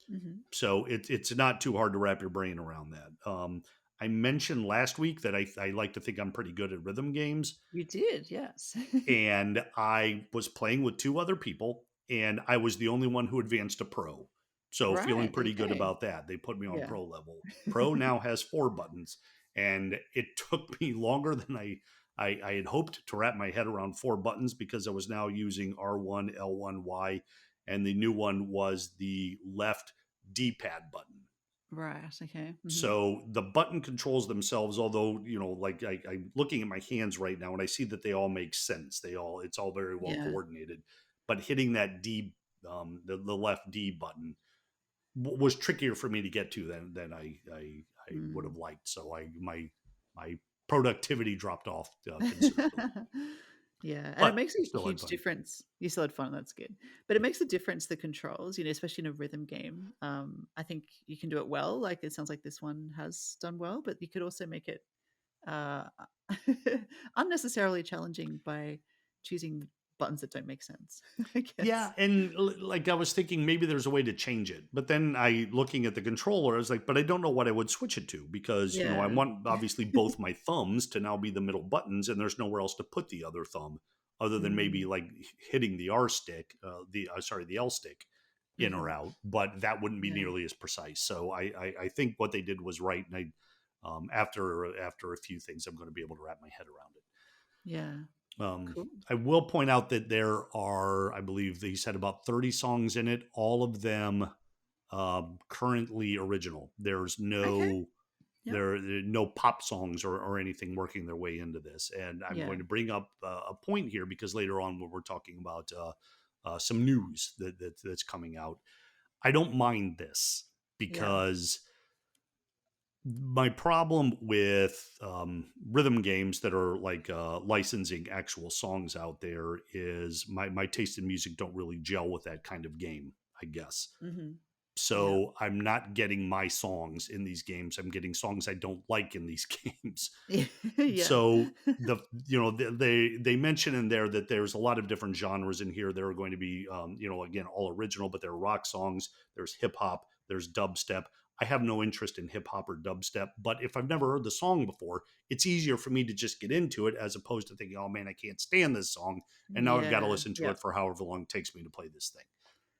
Hmm. So it's not too hard to wrap your brain around that. I mentioned last week that I like to think I'm pretty good at rhythm games, You did, yes. and I was playing with 2 other people, and I was the only one who advanced to pro. So feeling Right. pretty good Okay. about that. They put me on Yeah. pro level. Pro now has 4 buttons, and it took me longer than I had hoped to wrap my head around 4 buttons because I was now using R1, L1, Y, and the new one was the left D-pad button. Right. Okay. Hmm. So the button controls themselves, although, like I'm looking at my hands right now and I see that they all make sense. It's all very well Yeah. coordinated, but hitting that the left D button was trickier for me to get to than I would Mm. have liked. So my productivity dropped off considerably, Yeah, and it but makes a still had huge fun. difference. You still had fun, that's good. But it makes a difference, the controls, especially in a rhythm game. I think you can do it well. Like it sounds like this one has done well, but you could also make it uh, unnecessarily challenging by choosing buttons that don't make sense, I Yeah, guess. and like I was thinking maybe there's a way to change it. But then I looking at the controller, I was like, but I don't know what I would switch it to because, I Yeah. want obviously both my thumbs to now be the middle buttons and there's nowhere else to put the other thumb other than maybe Mm, like hitting the R stick, the L stick in or mhm. out, but that wouldn't be Yeah. nearly as precise. So I think what they did was right. And after a few things, I'm going to be able to wrap my head around it. Yeah. Um, Cool. I will point out that there are, I believe they said about 30 songs in it, all of them currently original. There's Okay. no Yep. there are no pop songs or anything working their way into this. And I'm Yeah. going to bring up a point here because later on when we're talking about some news that's coming out, I don't mind this Yeah. because my problem with rhythm games that are like licensing actual songs out there is my taste in music don't really gel with that kind of game, I guess. Mhm. Yeah. So I'm not getting my songs in these games. I'm getting songs I don't like in these games. Yeah. So they mention in there that there's a lot of different genres in here. There are going to be again all original, but there are rock songs. There's hip hop. There's dubstep. I have no interest in hip hop or dubstep, but if I've never heard the song before, it's easier for me to just get into it as opposed to thinking, oh man, I can't stand this song, and now I've got to Yeah. listen to Yep. it for however long it takes me to play this thing.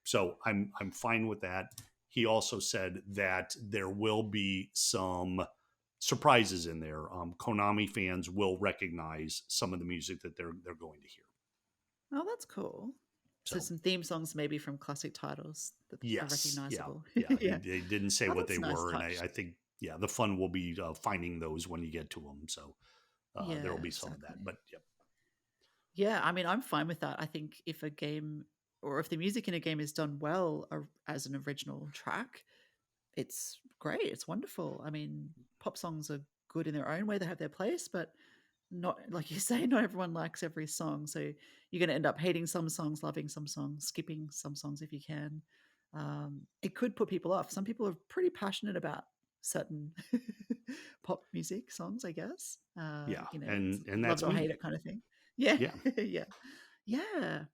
So I'm fine with that. He also said that there will be some surprises in there. Konami fans will recognize some of the music that they're going to hear. Oh, that's cool. So So some theme songs maybe from classic titles that are yes, yeah, recognizable. yeah. Yeah. They didn't say Oh, what that's they a nice were, and touch. I think the fun will be finding those when you get to them. So there Yeah, will be some of that. exactly. But yep, Yeah, I mean, I'm fine with that. I think if a game or if the music in a game is done well as an original track, it's great. It's wonderful. I mean, pop songs are good in their own way. They have their place, but not like you say, not everyone likes every song. So you're going to end up hating some songs, loving some songs, skipping some songs if you can. It could put people off. Some people are pretty passionate about certain pop music songs, I guess. yeah, It's and love it that's or hate me. it kind of thing. Yeah, Yeah, yeah, yeah.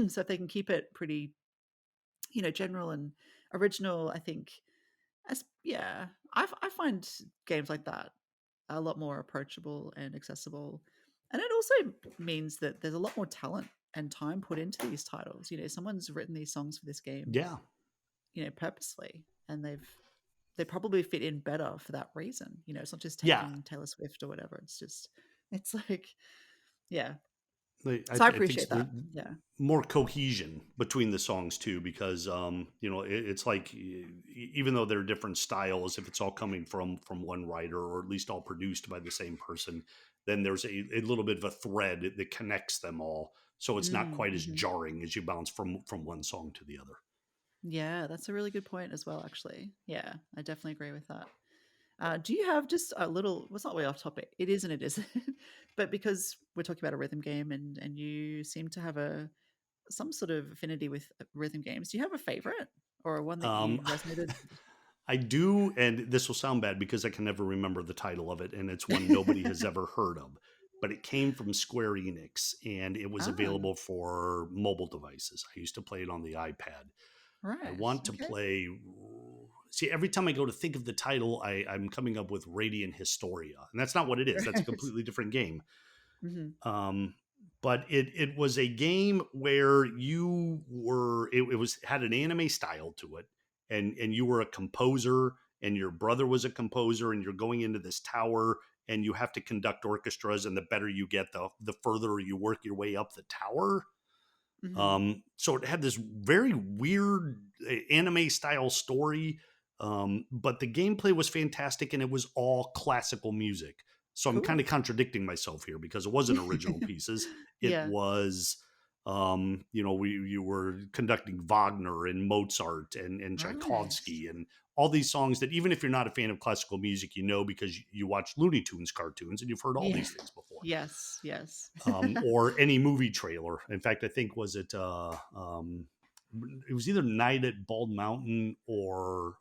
So if they can keep it pretty, general and original, I think yeah, I find games like that a lot more approachable and accessible. And it also means that there's a lot more talent and time put into these titles. Someone's written these songs for this game, yeah. purposely, and they probably fit in better for that reason. It's not just Yeah, taking Taylor Swift or whatever. It's like, yeah. I So I think appreciate there's that. Yeah. more cohesion between the songs too, because it's like even though they're different styles, if it's all coming from one writer or at least all produced by the same person, then there's a little bit of a thread that connects them all, so it's not quite as Mm-hmm. jarring as you bounce from one song to the other. Yeah, that's a really good point as well, actually. Yeah, I definitely agree with that. Do you have just a little? Well, it's not way off topic. It is and it isn't. But because we're talking about a rhythm game, and you seem to have some sort of affinity with rhythm games. Do you have a favorite or one that Um, you resonated? I do, and this will sound bad because I can never remember the title of it, and it's one nobody has ever heard of. But it came from Square Enix, and it was Ah, available for mobile devices. I used to play it on the iPad. I right. want to Okay. play. See, every time I go to think of the title, I'm coming up with Radiant Historia, and that's not what it is. That's a Right. completely different game. Hmm. Um, but it was a game where you were it was had an anime style to it, and you were a composer, and your brother was a composer, and you're going into this tower, and you have to conduct orchestras, and the better you get, the further you work your way up the tower. Hmm. So it had this very weird anime style story, but the gameplay was fantastic, and it was all classical music. So I'm kind Cool. of contradicting myself here because it wasn't original pieces. It Yeah. was, you were conducting Wagner and Mozart and Right. Tchaikovsky and all these songs that even if you're not a fan of classical music, you know because you watch Looney Tunes cartoons and you've heard all Yeah. these things before, Yes. Yes. or any movie trailer. In fact, I think it was either Night at Bald Mountain or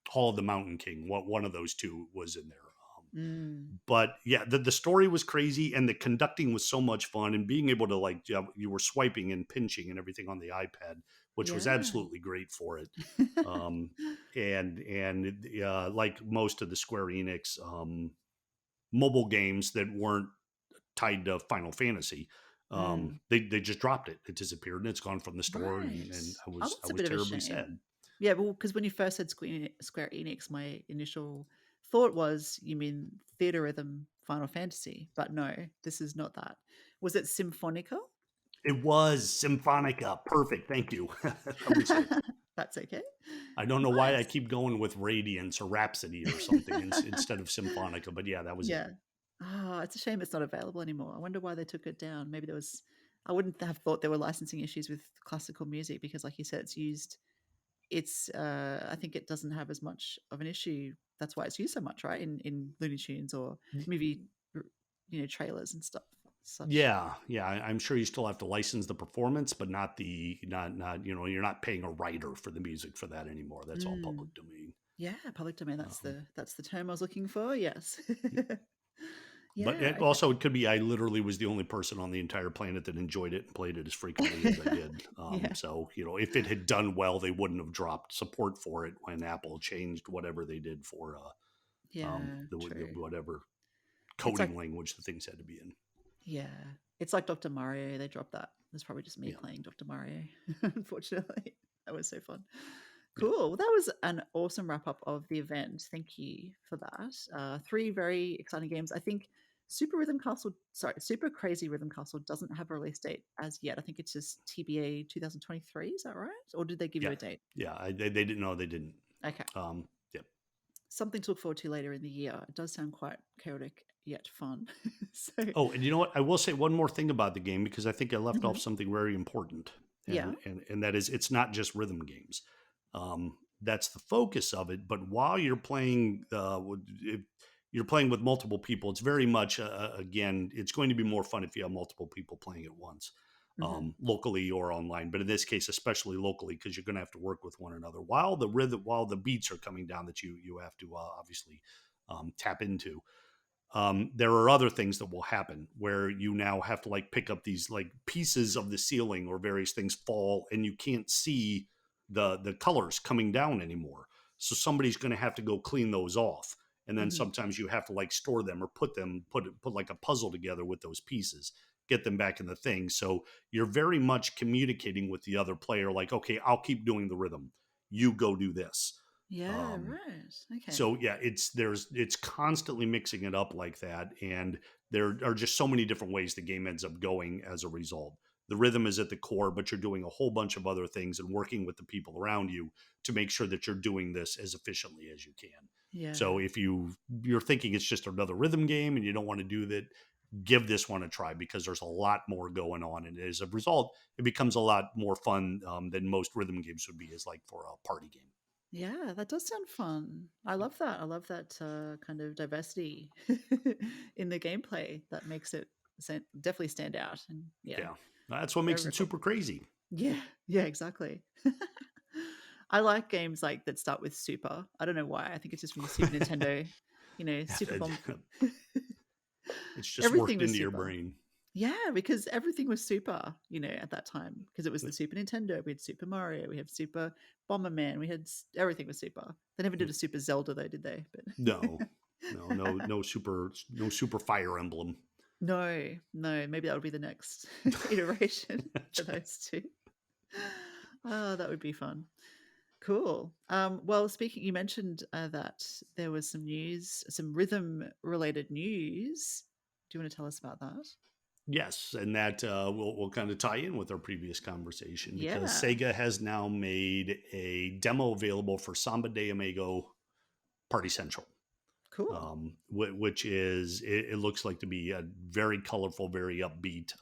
Hall of the Mountain King. One of those two was in there. Mm. But yeah, the story was crazy, and the conducting was so much fun, and being able to you were swiping and pinching and everything on the iPad, which was Yeah. absolutely great for it. Um, and like most of the Square Enix mobile games that weren't tied to Final Fantasy. Mm. They just dropped it. It disappeared and it's gone from the store. Right. And Oh, I that's a was bit of a terribly shame. sad. Yeah, well, because when you first said Square Enix, my initial thought was you mean Theater Rhythm Final Fantasy, but no, this is not that. Was it Symphonica? It was Symphonica. Perfect. Thank you. That was it. That's okay. I don't know why I Nice. keep going with Radiance or Rhapsody or something instead of Symphonica, but yeah, that was it. Yeah. Ah, it's a shame it's not available anymore. I wonder why they took it down. Maybe there was. I wouldn't have thought there were licensing issues with classical music because, like you said, it's used. It's. I think it doesn't have as much of an issue. That's why it's used so much, right? In Looney Tunes or movie, trailers and stuff. Such. Yeah. I'm sure you still have to license the performance, but not not you're not paying a writer for the music for that anymore. That's all Mm, public domain. yeah, public domain. That's Um, the term I was looking for. Yes. But Yeah. Okay. it could be I literally was the only person on the entire planet that enjoyed it and played it as frequently as I did. Yeah. So, if it had done well, they wouldn't have dropped support for it when Apple changed whatever they did for Yeah. the True. whatever It's like coding language the things had to be in. yeah. It's like Dr. Mario. They dropped that. It's probably just me Yeah, playing Dr. Mario. Unfortunately, that was so fun. yeah, Cool. Well, that was an awesome wrap up of the event. Thank you for that. Three very exciting games. I think Super Crazy Rhythm Castle doesn't have a release date as yet. I think it's just TBA 2023. Is that right? Or did they give you yeah, a date? yeah. They didn't know they didn't. Okay. Yeah, Something to look forward to later in the year. It does sound quite chaotic yet fun. So, Oh, and you know what? I will say one more thing about the game because I think I left off mhm. something very important, Yeah. and that is it's not just rhythm games. That's the focus of it. But while you're playing, if you're playing with multiple people, it's very much again, it's going to be more fun if you have multiple people playing at once, Hmm. locally or online. But in this case, especially locally, because you're going to have to work with one another while the beats are coming down that you have to obviously tap into. There are other things that will happen where you now have to like pick up these like pieces of the ceiling or various things fall and you can't see the colors coming down anymore, so somebody's going to have to go clean those off, and then Hmm. sometimes you have to like store them or put like a puzzle together with those pieces, get them back in the thing. So you're very much communicating with the other player like, okay, I'll keep doing the rhythm, you go do this. Yeah, um, right. Okay. so yeah, it's constantly mixing it up like that, and there are just so many different ways the game ends up going as a result. The rhythm is at the core, but you're doing a whole bunch of other things and working with the people around you to make sure that you're doing this as efficiently as you can. So Yeah. if you're thinking it's just another rhythm game and you don't want to do that, give this one a try because there's a lot more going on, and as a result, it becomes a lot more fun than most rhythm games would be as like for a party game. Yeah, that does sound fun. I love that. I love that kind of diversity in the gameplay that makes it definitely stand out. And yeah, Yeah. That's what Very, makes very it cool. super crazy. Yeah, yeah, exactly. I like games like that start with super. I don't know why. I think it's just from the Super Nintendo, Super Bomb. It's just Everything worked was into your super. brain. Yeah, because everything was super, at that time, because it was the Super Nintendo. We had Super Mario, we had Super Bomberman, everything was super. They never did a Super Zelda though, did they? No, But no super Fire Emblem. no, no, maybe that would be the next iteration for That's right. those two. Oh, that would be fun. Cool. Well, you mentioned that there was some news, some rhythm related news. Do you want to tell us about that? Yes, and that will kind of tie in with our previous conversation because Yeah, Sega has now made a demo available for Samba De Amigo Party Central, cool. which is it looks like to be a very colorful, very upbeat,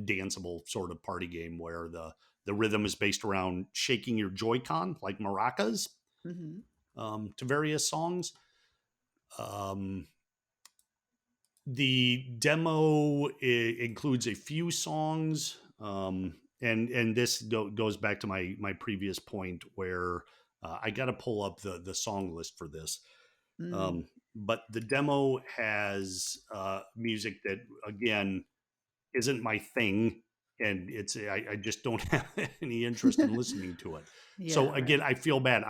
danceable sort of party game where the rhythm is based around shaking your Joy-Con like maracas Hmm. to various songs. Um, the demo includes a few songs, and this goes back to my previous point where I got to pull up the song list for this. Mm. Um, but the demo has music that again isn't my thing, and I just don't have any interest in listening to it. So Yeah, again, right. I feel bad.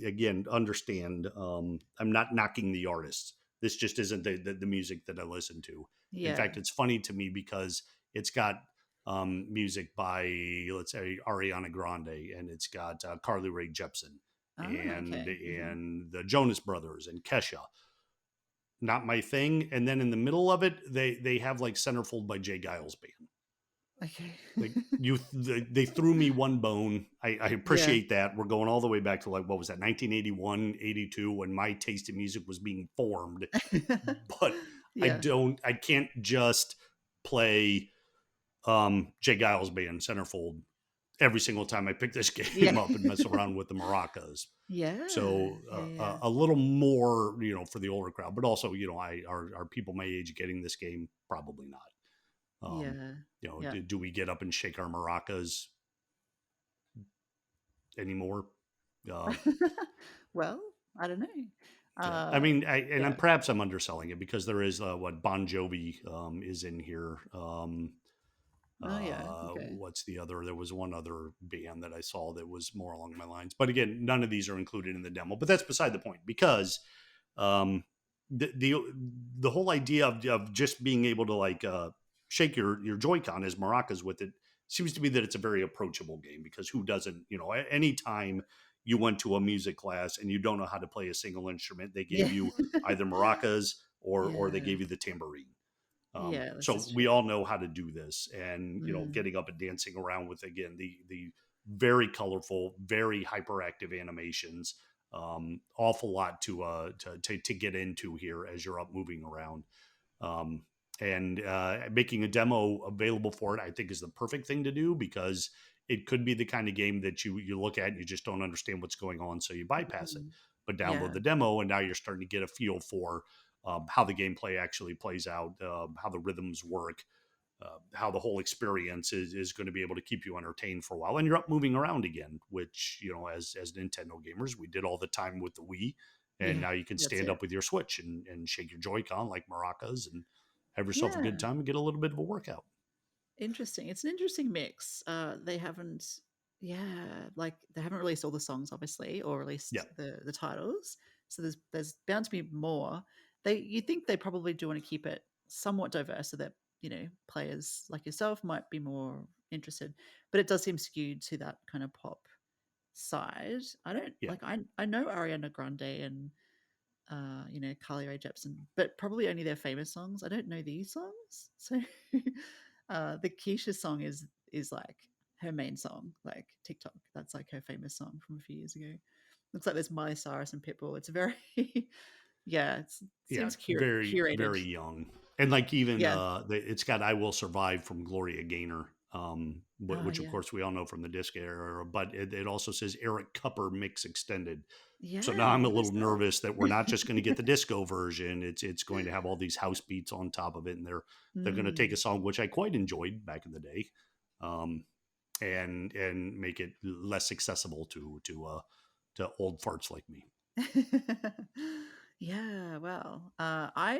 Again understand. I'm not knocking the artists. This just isn't the music that I listen to. In Yeah. fact, it's funny to me because it's got music by, let's say, Ariana Grande, and it's got Carly Rae Jepsen Ah, and okay. Hmm. and the Jonas Brothers and Kesha. Not my thing. And then in the middle of it, they have like Centerfold by Jay Giles band. Okay. Like they threw me one bone. I Yeah. appreciate that. We're going all the way back to like, what was that, 1981, 82, when my taste in music was being formed. But Yeah. I can't just play Jay Giles band Centerfold every single time I pick this Yeah. game up and mess around with the maracas. Yeah. So Yeah. Yeah. a little more, for the older crowd, but also, are people my age getting this game? Probably not. Um, Yeah. Yeah. do we get up and shake our maracas anymore? Uh, Well, I don't know. yeah, I Uh, mean, yeah. perhaps I'm underselling it because there is what Bon Jovi is in here. Oh, yeah. Okay. What's the other? There was one other band that I saw that was more along my lines, but again, none of these are included in the demo. But that's beside the point because um, the the whole idea of just being able to like shake your Joy-Con as maracas with it seems to be that it's a very approachable game because who doesn't, anytime you went to a music class and you don't know how to play a single instrument, they Yeah. gave you either maracas or they Yeah. gave you the tambourine. Yeah. This So is we true. all know how to do this, and Mm. getting up and dancing around with again the very colorful, very hyperactive animations. Awful lot to get into here as you're up moving around. Um, and making a demo available for it, I think, is the perfect thing to do because it could be the kind of game that you look at and you just don't understand what's going on, so you bypass it. Mm. But download Yeah. the demo, and now you're starting to get a feel for how the gameplay actually plays out, how the rhythms work, how the whole experience is going to be able to keep you entertained for a while, and you're up moving around again. Which as Nintendo gamers, we did all the time with the Wii, and Yeah. now you can That's stand it. up with your Switch and shake your Joy-Con like maracas and have yourself a good Yeah. time and get a little bit of a workout. Interesting. It's an interesting mix. They haven't, yeah, like they haven't released all the songs, obviously, or Yeah, released the titles. So there's bound to be more. You think they probably do want to keep it somewhat diverse so that players like yourself might be more interested. But it does seem skewed to that kind of pop side. I don't yeah, like. I know Ariana Grande and Carly Rae Jepsen, but probably only their famous songs. I don't know these songs, so the Keisha song is like her main song, like TikTok. That's like her famous song from a few years ago. Looks like there's Miley Cyrus and Pitbull. It's very, yeah, it yeah. seems Very curated. very young, and like even Yeah. it's got "I Will Survive" from Gloria Gaynor. Oh Which of yeah. course we all know from the disc era, but it also says Eric Cupper mix extended. So now Yeah. I'm a What is little nervous that we're not that? just going to get the disco version. It's going to have all these house beats on top of it, and they're going to take Mm. a song which I quite enjoyed back in the day. um, and make it less accessible to old farts like me. Yeah, well, I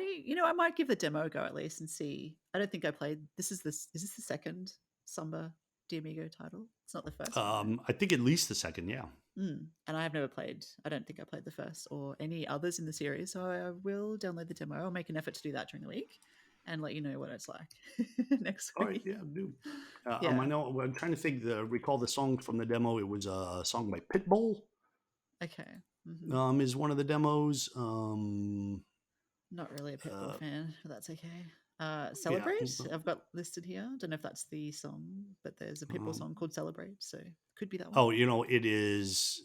might give the demo a go at least and see. I don't think I played. Is this the second Samba De Amigo title? It's not the first one, right? I think at least the second, yeah. And I've never played. I don't think I played the first or any others in the series, so I will download the demo. I'll make an effort to do that during the week and let you know what it's like next All right, week. yeah, do. I Yeah. know. I'm trying to think. Recall the song from the demo. It was a song by Pitbull. Okay. Is one of the demos. Not really a Pitbull Uh, fan, but that's okay. yeah. Celebrate, I've got listed here. Don't know if that's the song, but there's a Pitbull Um, song called Celebrate, so could be that one. oh, it is.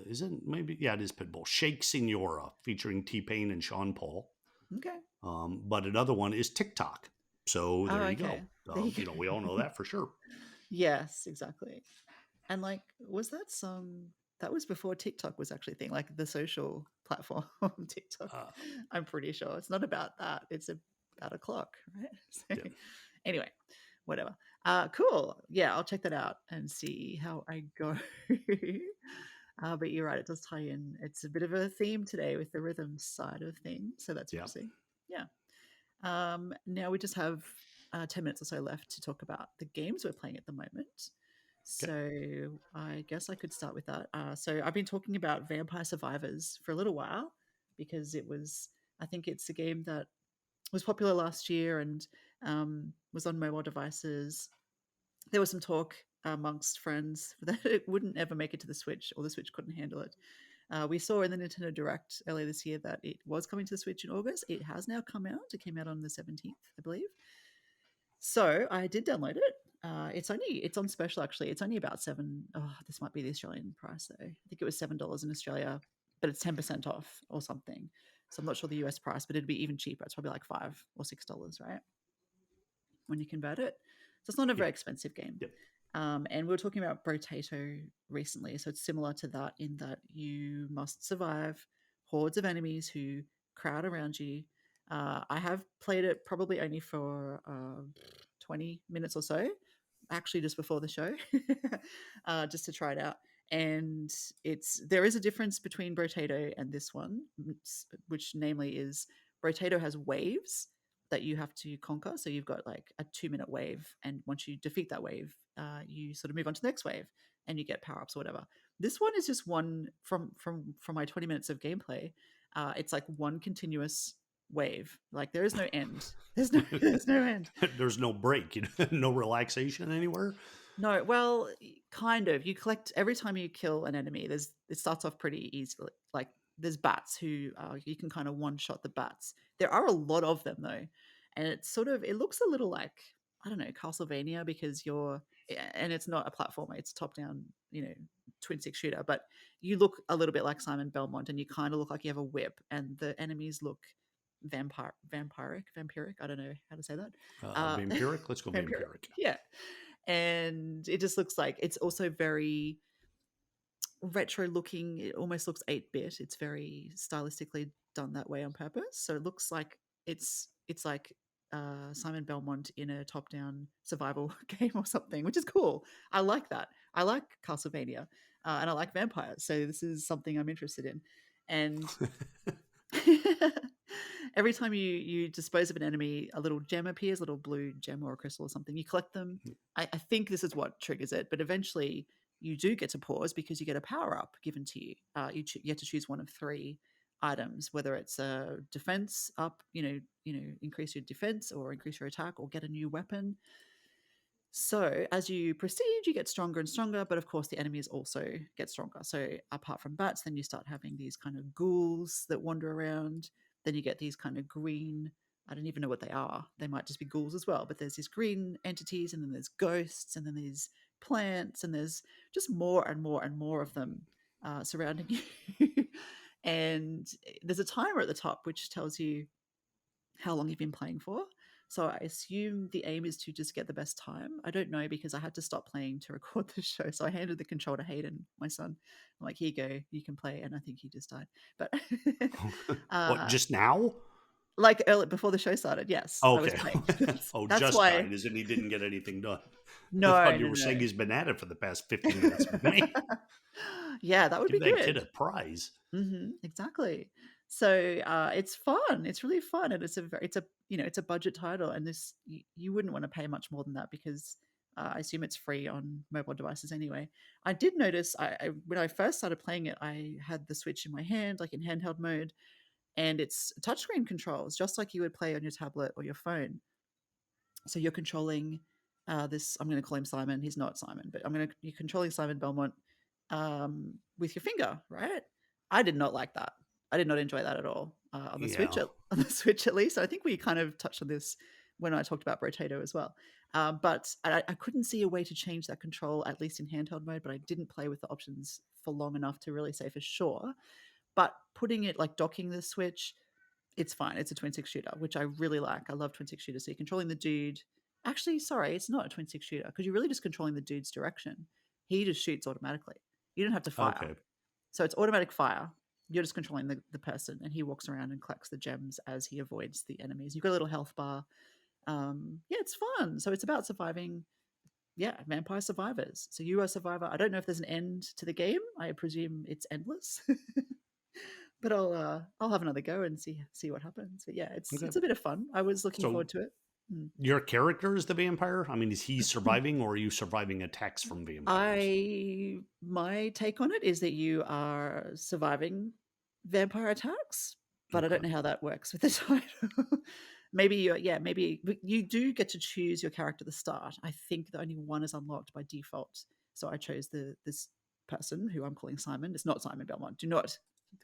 Is it maybe? Yeah, it is Pitbull. Shake Senora featuring T Pain and Sean Paul. Okay. But another one is TikTok. So Oh, there you okay. go. There you go. We all know that for sure. Yes, exactly. And like, was that song that was before TikTok was actually a thing, like the social platform TikTok? Uh, I'm pretty sure it's not about that. It's about a clock, right? So, yeah. anyway, whatever. Cool. Yeah, I'll check that out and see how I go. But you're right, it does tie in. It's a bit of a theme today with the rhythm side of things, so that's Yeah. interesting. Yeah. Now we just have 10 minutes or so left to talk about the games we're playing at the moment. Okay. So I guess I could start with that. So I've been talking about Vampire Survivors for a little while because I think it's a game that was popular last year and was on mobile devices. There was some talk amongst friends that it wouldn't ever make it to the Switch or the Switch couldn't handle it. We saw in the Nintendo Direct earlier this year that it was coming to the Switch in August. It has now come out. It came out on the 17th, I believe. So I did download it. It's on special actually. It's only about seven. Oh, this might be the Australian price though. I think it was $7 in Australia, but it's 10% off or something. So I'm not sure the US price, but it'd be even cheaper. It's probably like $5 or $6, right? When you convert it. So it's not a Yep. very expensive game. Yep. And we were talking about Brotato recently. So it's similar to that in that you must survive hordes of enemies who crowd around you. I have played it probably only for 20 minutes or so, actually just before the show, just to try it out. And there is a difference between Brotato and this one, which namely is Brotato has waves that you have to conquer. So you've got like a 2-minute wave, and once you defeat that wave, you sort of move on to the next wave, and you get power ups or whatever. This one is just one from my 20 minutes of gameplay. It's like one continuous wave. Like there is no end. There's no end. There's no break, no relaxation anywhere. No, well, kind of. You collect every time you kill an enemy. It starts off pretty easily. Like there's bats who you can kind of one shot the bats. There are a lot of them though, and it looks a little like I don't know Castlevania because and it's not a platformer. It's top down, twin stick shooter. But you look a little bit like Simon Belmont, and you kind of look like you have a whip, and the enemies look vampiric. I don't know how to say that. Vampiric. Let's go vampiric. Yeah, and it just looks like it's also very retro looking. It almost looks 8-bit. It's very stylistically done that way on purpose. So it looks like it's like Simon Belmont in a top-down survival game or something, which is cool. I like that. I like Castlevania, and I like vampires. So this is something I'm interested in. And every time you dispose of an enemy, a little gem appears, a little blue gem or a crystal or something. You collect them. I think this is what triggers it, but eventually you do get to pause because you get a power up given to you. You get to choose one of 3 items, whether it's a defense up, increase your defense or increase your attack or get a new weapon. So as you proceed, you get stronger and stronger, but of course the enemies also get stronger. So apart from bats, then you start having these kind of ghouls that wander around. Then you get these kind of green, I don't even know what they are. They might just be ghouls as well, but there's these green entities, and then there's ghosts, and then there's plants, and there's just more and more and more of them surrounding you. And there's a timer at the top which tells you how long you've been playing for. So I assume the aim is to just get the best time. I don't know because I had to stop playing to record the show. So I handed the control to Hayden, my son. I'm like, here you go, you can play. And I think he just died. But What, just now? like early before the show started. Yes, Oh, I was okay. playing. Oh, That's just why. died as in he didn't get anything done. I No, thought you no, were no. saying he's been at it for the past 50 minutes. Man, Yeah, that would give be that kid good. a prize. Exactly. So it's fun. It's really fun, and it's a it's a budget title, and you wouldn't want to pay much more than that because I assume it's free on mobile devices anyway. I did notice I when I first started playing it, I had the Switch in my hand, like in handheld mode, and it's touchscreen controls, just like you would play on your tablet or your phone. So you're controlling this. I'm going to call him Simon. He's not Simon, but you're controlling Simon Belmont with your finger, right? I did not like that. I did not enjoy that at all on the Switch. Yeah. On the Switch, at least, I think we kind of touched on this when I talked about Brotato as well. But I couldn't see a way to change that control, at least in handheld mode. But I didn't play with the options for long enough to really say for sure. But putting it like docking the Switch, it's fine. It's a twin stick shooter, which I really like. I love twin stick shooters. So you're controlling the dude. Actually, sorry, it's not a twin stick shooter because you're really just controlling the dude's direction. He just shoots automatically. You don't have to fire. Okay. So it's automatic fire. You're just controlling the person, and he walks around and collects the gems as he avoids the enemies. You've got a little health bar. Yeah, it's fun. So it's about surviving. Yeah, vampire survivors. So you are a survivor. I don't know if there's an end to the game. I presume it's endless. But I'll have another go and see what happens. But yeah, Okay. it's a bit of fun. I was looking So forward to it. your character is the vampire? I mean, is he surviving or are you surviving attacks from vampires? My take on it is that you are surviving vampire attacks, but I Okay. don't know how that works with the title. Maybe maybe you do get to choose your character at the start. I think that only one is unlocked by default. So I chose this person who I'm calling Simon. It's not Simon Belmont. Do not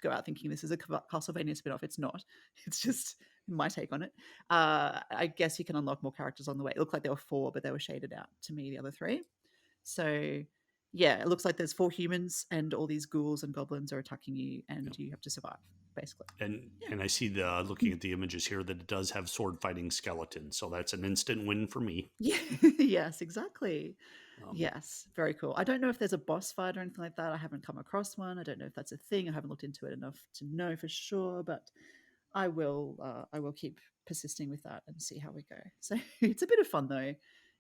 go out thinking this is a Castlevania spin-off. It's not. It's just my take on it. I guess you can unlock more characters on the way. It looked like there were 4, but they were shaded out to me, the other 3. So yeah, it looks like there's 4 humans and all these ghouls and goblins are attacking you and you have to survive, basically. Yeah. And I see the looking at the images here that it does have sword fighting skeletons, so that's an instant win for me. Yeah. Yes, exactly. Um, Yes, very cool. I don't know if there's a boss fight or anything like that. I haven't come across one. I don't know if that's a thing. I haven't looked into it enough to know for sure, but I will keep persisting with that and see how we go. So it's a bit of fun though.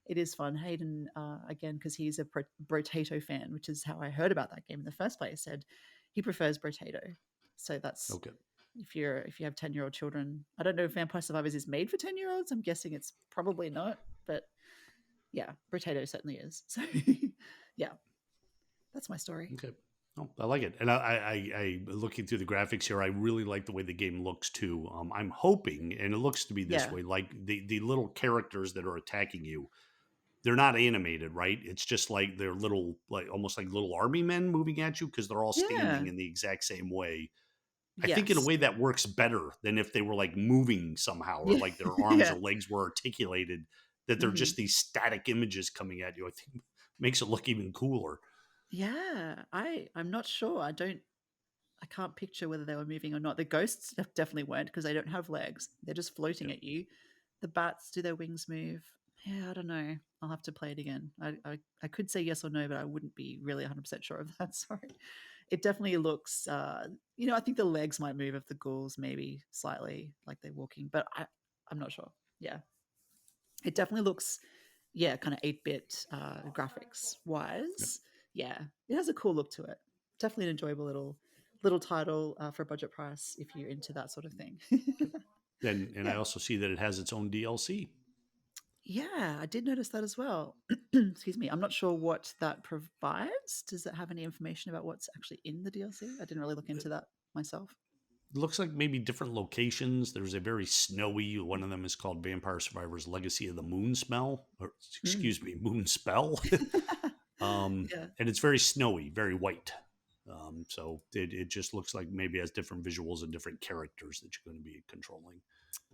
It is fun. Hayden, again, because he's a Brotato fan, which is how I heard about that game in the first place, said he prefers Brotato. So that's okay. if you have 10-year-old children. I don't know if Vampire Survivors is made for 10-year-olds. I'm guessing it's probably not, but yeah, Brotato certainly is. So yeah, that's my story. Okay. Oh, I like it, and I looking through the graphics here. I really like the way the game looks too. I'm hoping, and it looks to be this Yeah. way, like the little characters that are attacking you. They're not animated, right? It's just like they're little, like almost like little army men moving at you because they're all standing Yeah. in the exact same way. I think in a Yes. way that works better than if they were like moving somehow or Yeah. like their arms Yeah. or legs were articulated, that they're hmm just these static images coming at you. I think makes it look even cooler. Yeah. I'm not sure. I can't picture whether they were moving or not. The ghosts definitely weren't because they don't have legs. They're just floating Yep. at you. The bats, do their wings move? Yeah, I don't know. I'll have to play it again. I could say yes or no, but I wouldn't be really 100% sure of that. Sorry. It definitely looks, I think the legs might move of the ghouls, maybe slightly like they're walking, but I'm not sure. Yeah. It definitely looks, yeah, kind of 8-bit graphics Yep. wise. Yeah, it has a cool look to it. Definitely an enjoyable little title for a budget price if you're into that sort of thing. And I Yeah. also see that it has its own DLC. Yeah, I did notice that as well. Excuse me. I'm not sure what that provides. Does it have any information about what's actually in the DLC? I didn't really look into that myself. It looks like maybe different locations. There's a very snowy one of them is called Vampire Survivors Legacy of the Moon Smell, or Mm. excuse me, Moon Spell. Yeah. And it's very snowy, very white. So it just looks like maybe it has different visuals and different characters that you're going to be controlling.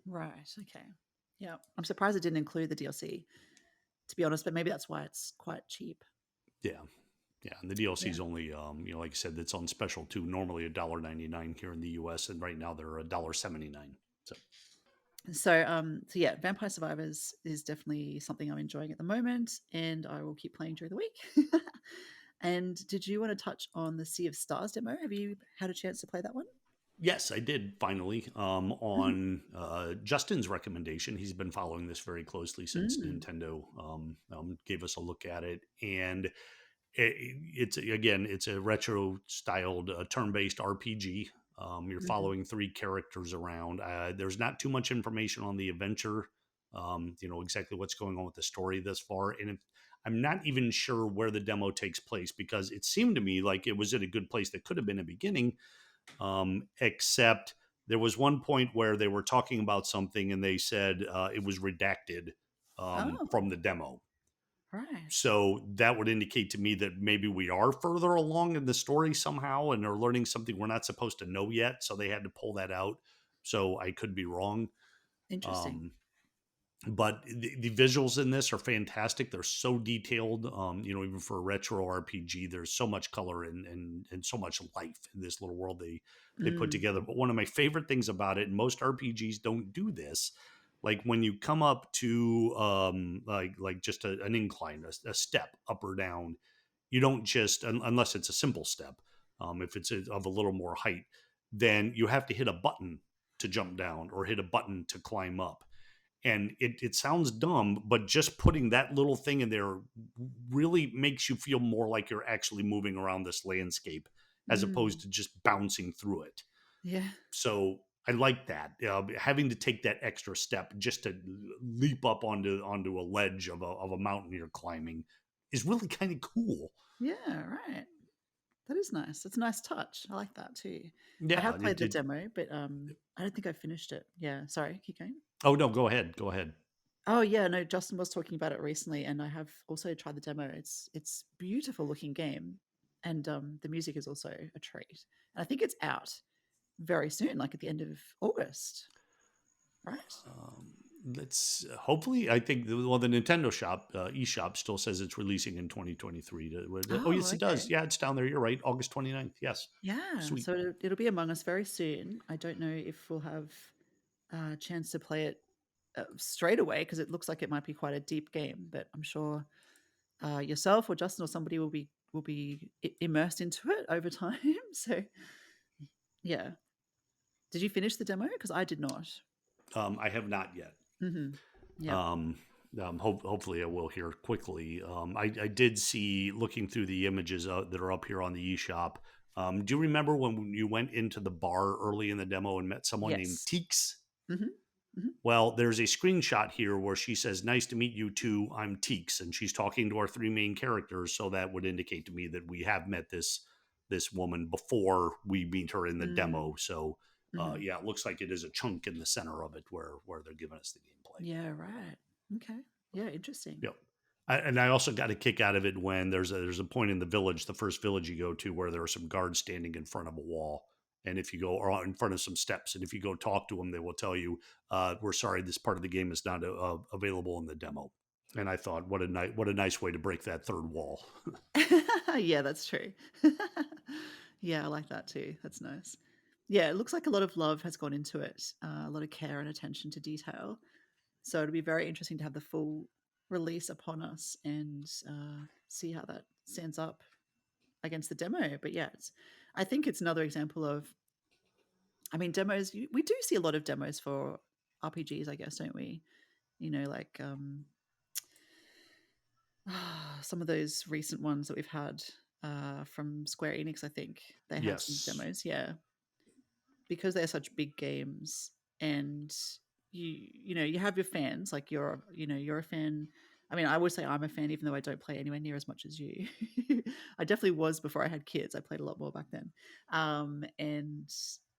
Right. Okay. Yeah. I'm surprised it didn't include the DLC, to be honest, but maybe that's why it's quite cheap. Yeah. Yeah. And the DLC Yeah. is only, like I said, it's on special too. Normally $1.99 here in the US. And right now they're $1.79. So yeah, Vampire Survivors is definitely something I'm enjoying at the moment, and I will keep playing during the week. And did you want to touch on the Sea of Stars demo? Have you had a chance to play that one? Yes, I did finally. Mhm. On Justin's recommendation, he's been following this very closely since Mm. Nintendo gave us a look at it, and it's again, it's a retro styled turn-based RPG. You're Mhm. following three characters around. There's not too much information on the adventure. Exactly what's going on with the story thus far, and I'm not even sure where the demo takes place because it seemed to me like it was at a good place that could have been a beginning, except there was one point where they were talking about something and they said it was redacted Oh, from the demo. right. So that would indicate to me that maybe we are further along in the story somehow and are learning something we're not supposed to know yet. So they had to pull that out. So I could be wrong. Interesting. Um, but the visuals in this are fantastic. They're so detailed. Even for a retro RPG, there's so much color and so much life in this little world they put Mm. together. But one of my favorite things about it, and most RPGs don't do this, like when you come up to like just an incline, a step up or down, you don't just unless it's a simple step. If it's of a little more height, then you have to hit a button to jump down or hit a button to climb up, and it sounds dumb, but just putting that little thing in there really makes you feel more like you're actually moving around this landscape as opposed Mm. to just bouncing through it. Yeah. So I like that, having to take that extra step just to leap up onto a ledge of a mountain you're climbing is really kind of cool. Yeah, right. That is nice. It's a nice touch. I like that too. I Yeah, have played the demo, but I don't think I finished it. Yeah, sorry, keep going. oh no, go ahead. Oh yeah, no, Justin was talking about it recently, and I have also tried the demo. It's beautiful looking game, and the music is also a treat. And I think it's out very soon, like at the end of August, right? Um, let's hopefully. I think the Nintendo shop eShop still says it's releasing in 2023. Oh Oh, yes, it okay. does. Yeah, it's down there. You're right. August 29th. Yes, Yeah, sweet. so it'll be among us very soon. I don't know if we'll have a chance to play it straight away because it looks like it might be quite a deep game, but I'm sure yourself or Justin or somebody will be immersed into it over time. So yeah, did you finish the demo? Because I did not. I have not yet. Hmm. Yep. Um, Hopefully, I will here quickly. I did see looking through the images that are up here on the eShop. Do you remember when you went into the bar early in the demo and met someone named Yes. Teeks? Hmm. Hmm. Well, there's a screenshot here where she says, "Nice to meet you too. I'm Teeks," and she's talking to our three main characters. So that would indicate to me that we have met this woman before we meet her in the Mm. demo. So, Hmm. yeah, it looks like it is a chunk in the center of it where they're giving us the gameplay. Yeah. Right. Okay. Yeah. Interesting. Yep. And I also got a kick out of it when there's a point in the village, the first village you go to, where there are some guards standing in front of a wall. And if you go or in front of some steps, and if you go talk to them, they will tell you, "We're sorry, this part of the game is not available in the demo." And I thought, what a nice way to break that third wall. Yeah, that's true. Yeah, I like that too. That's nice. Yeah, it looks like a lot of love has gone into it, a lot of care and attention to detail. So it'll be very interesting to have the full release upon us and see how that stands up against the demo. But yeah, I think it's another example of, I mean, demos, we do see a lot of demos for RPGs, I guess, don't we? Like some of those recent ones that we've had from Square Enix, I think they had some Yes. demos. Yeah, because they're such big games, and you have your fans. Like you're a fan. I mean, I would say I'm a fan, even though I don't play anywhere near as much as you. I definitely was before I had kids. I played a lot more back then, and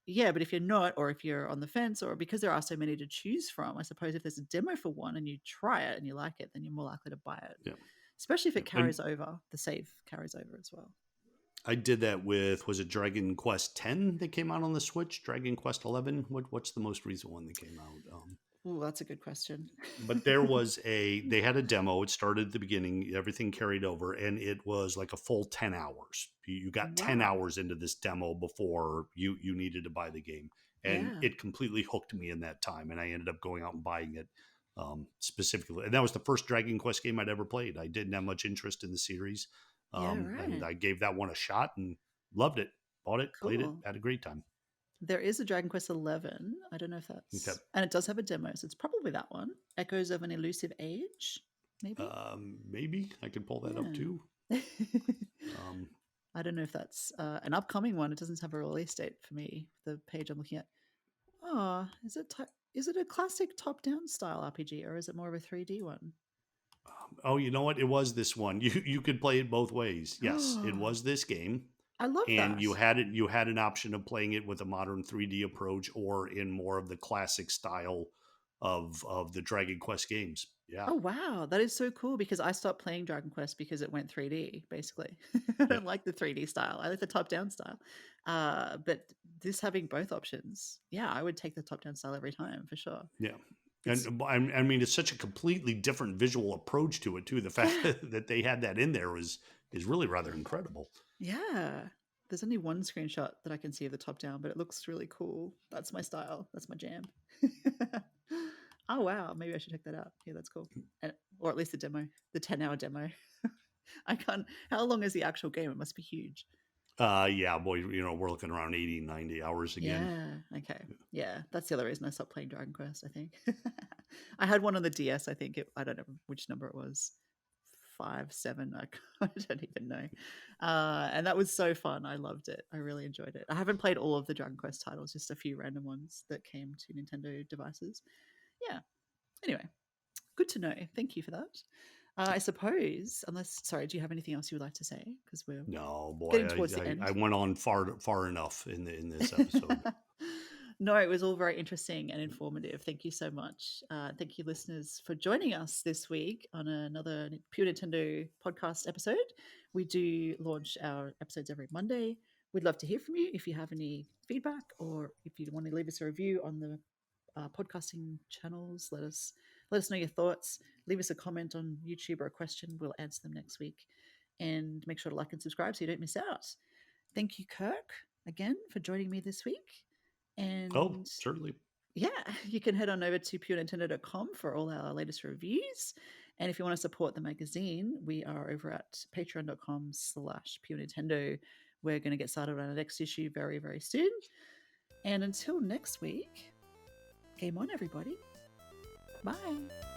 yeah. But if you're not, or if you're on the fence, or because there are so many to choose from, I suppose if there's a demo for one and you try it and you like it, then you're more likely to buy it, Yeah. especially if Yeah. it carries over. The save carries over as well. I did that with, was it Dragon Quest 10 that came out on the Switch? Dragon Quest 11? What's the most recent one that came out? Oh, that's a good question. But they had a demo. It started at the beginning, everything carried over, and it was like a full 10 hours. You got 10 Wow. hours into this demo before you needed to buy the game. And Yeah. it completely hooked me in that time. And I ended up going out and buying it specifically. And that was the first Dragon Quest game I'd ever played. I didn't have much interest in the series. Yeah. And Right. I gave that one a shot and loved it. Bought it, played it, Cool. had a great time. There is a Dragon Quest 11. I don't know if Okay. that's, and it does have a demo, so it's probably that one. Echoes of an Elusive Age, maybe. Maybe I could pull that up too. Yeah. Um, I don't know if that's an upcoming one. It doesn't have a release date for me. The page I'm looking at. Oh, is it a classic top-down style RPG, or is it more of a 3D one? oh, you know what? It was this one. You could play it both ways. Yes, it was this game, I love and that. you had an option of playing it with a modern 3D approach or in more of the classic style of the Dragon Quest games. Yeah. Oh wow, that is so cool because I stopped playing Dragon Quest because it went 3D basically. I Yep. don't like the 3D style. I like the top-down style. But this having both options, yeah, I would take the top-down style every time for sure. Yeah. It's And I mean, it's such a completely different visual approach to it too. The fact yeah, that they had that in there is really rather incredible. yeah. There's only one screenshot that I can see of the top-down, but it looks really cool. That's my style. That's my jam. Oh wow, maybe I should check that out. Yeah, that's cool. Or at least the demo, the 10-hour demo. I can't. How long is the actual game? It must be huge. Yeah, boy, you know, we're looking around 80, 90 hours again. Yeah. Okay. Yeah, that's the other reason I stopped playing Dragon Quest. I think I had one on the DS. I think I don't know which number it was. 5, 7. I don't even know. And that was so fun. I loved it. I really enjoyed it. I haven't played all of the Dragon Quest titles, just a few random ones that came to Nintendo devices. Yeah. Anyway, good to know. Thank you for that. I suppose, unless, sorry, do you have anything else you would like to say? Because we're No, getting boy, towards the I end. went on far enough in this episode. No, it was all very interesting and informative. Thank you so much. Thank you, listeners, for joining us this week on another Pure Nintendo podcast episode. We do launch our episodes every Monday. We'd love to hear from you if you have any feedback or if you want to leave us a review on the podcasting channels. Let us know your thoughts. Leave us a comment on YouTube or a question. We'll answer them next week. And make sure to like and subscribe so you don't miss out. Thank you, Kirk, again for joining me this week. Oh, And certainly. yeah, you can head on over to purenintendo.com for all our latest reviews. And if you want to support the magazine, we are over at patreon.com/purenintendo. We're going to get started on our next issue very, very soon. And until next week, game on, everybody. Bye.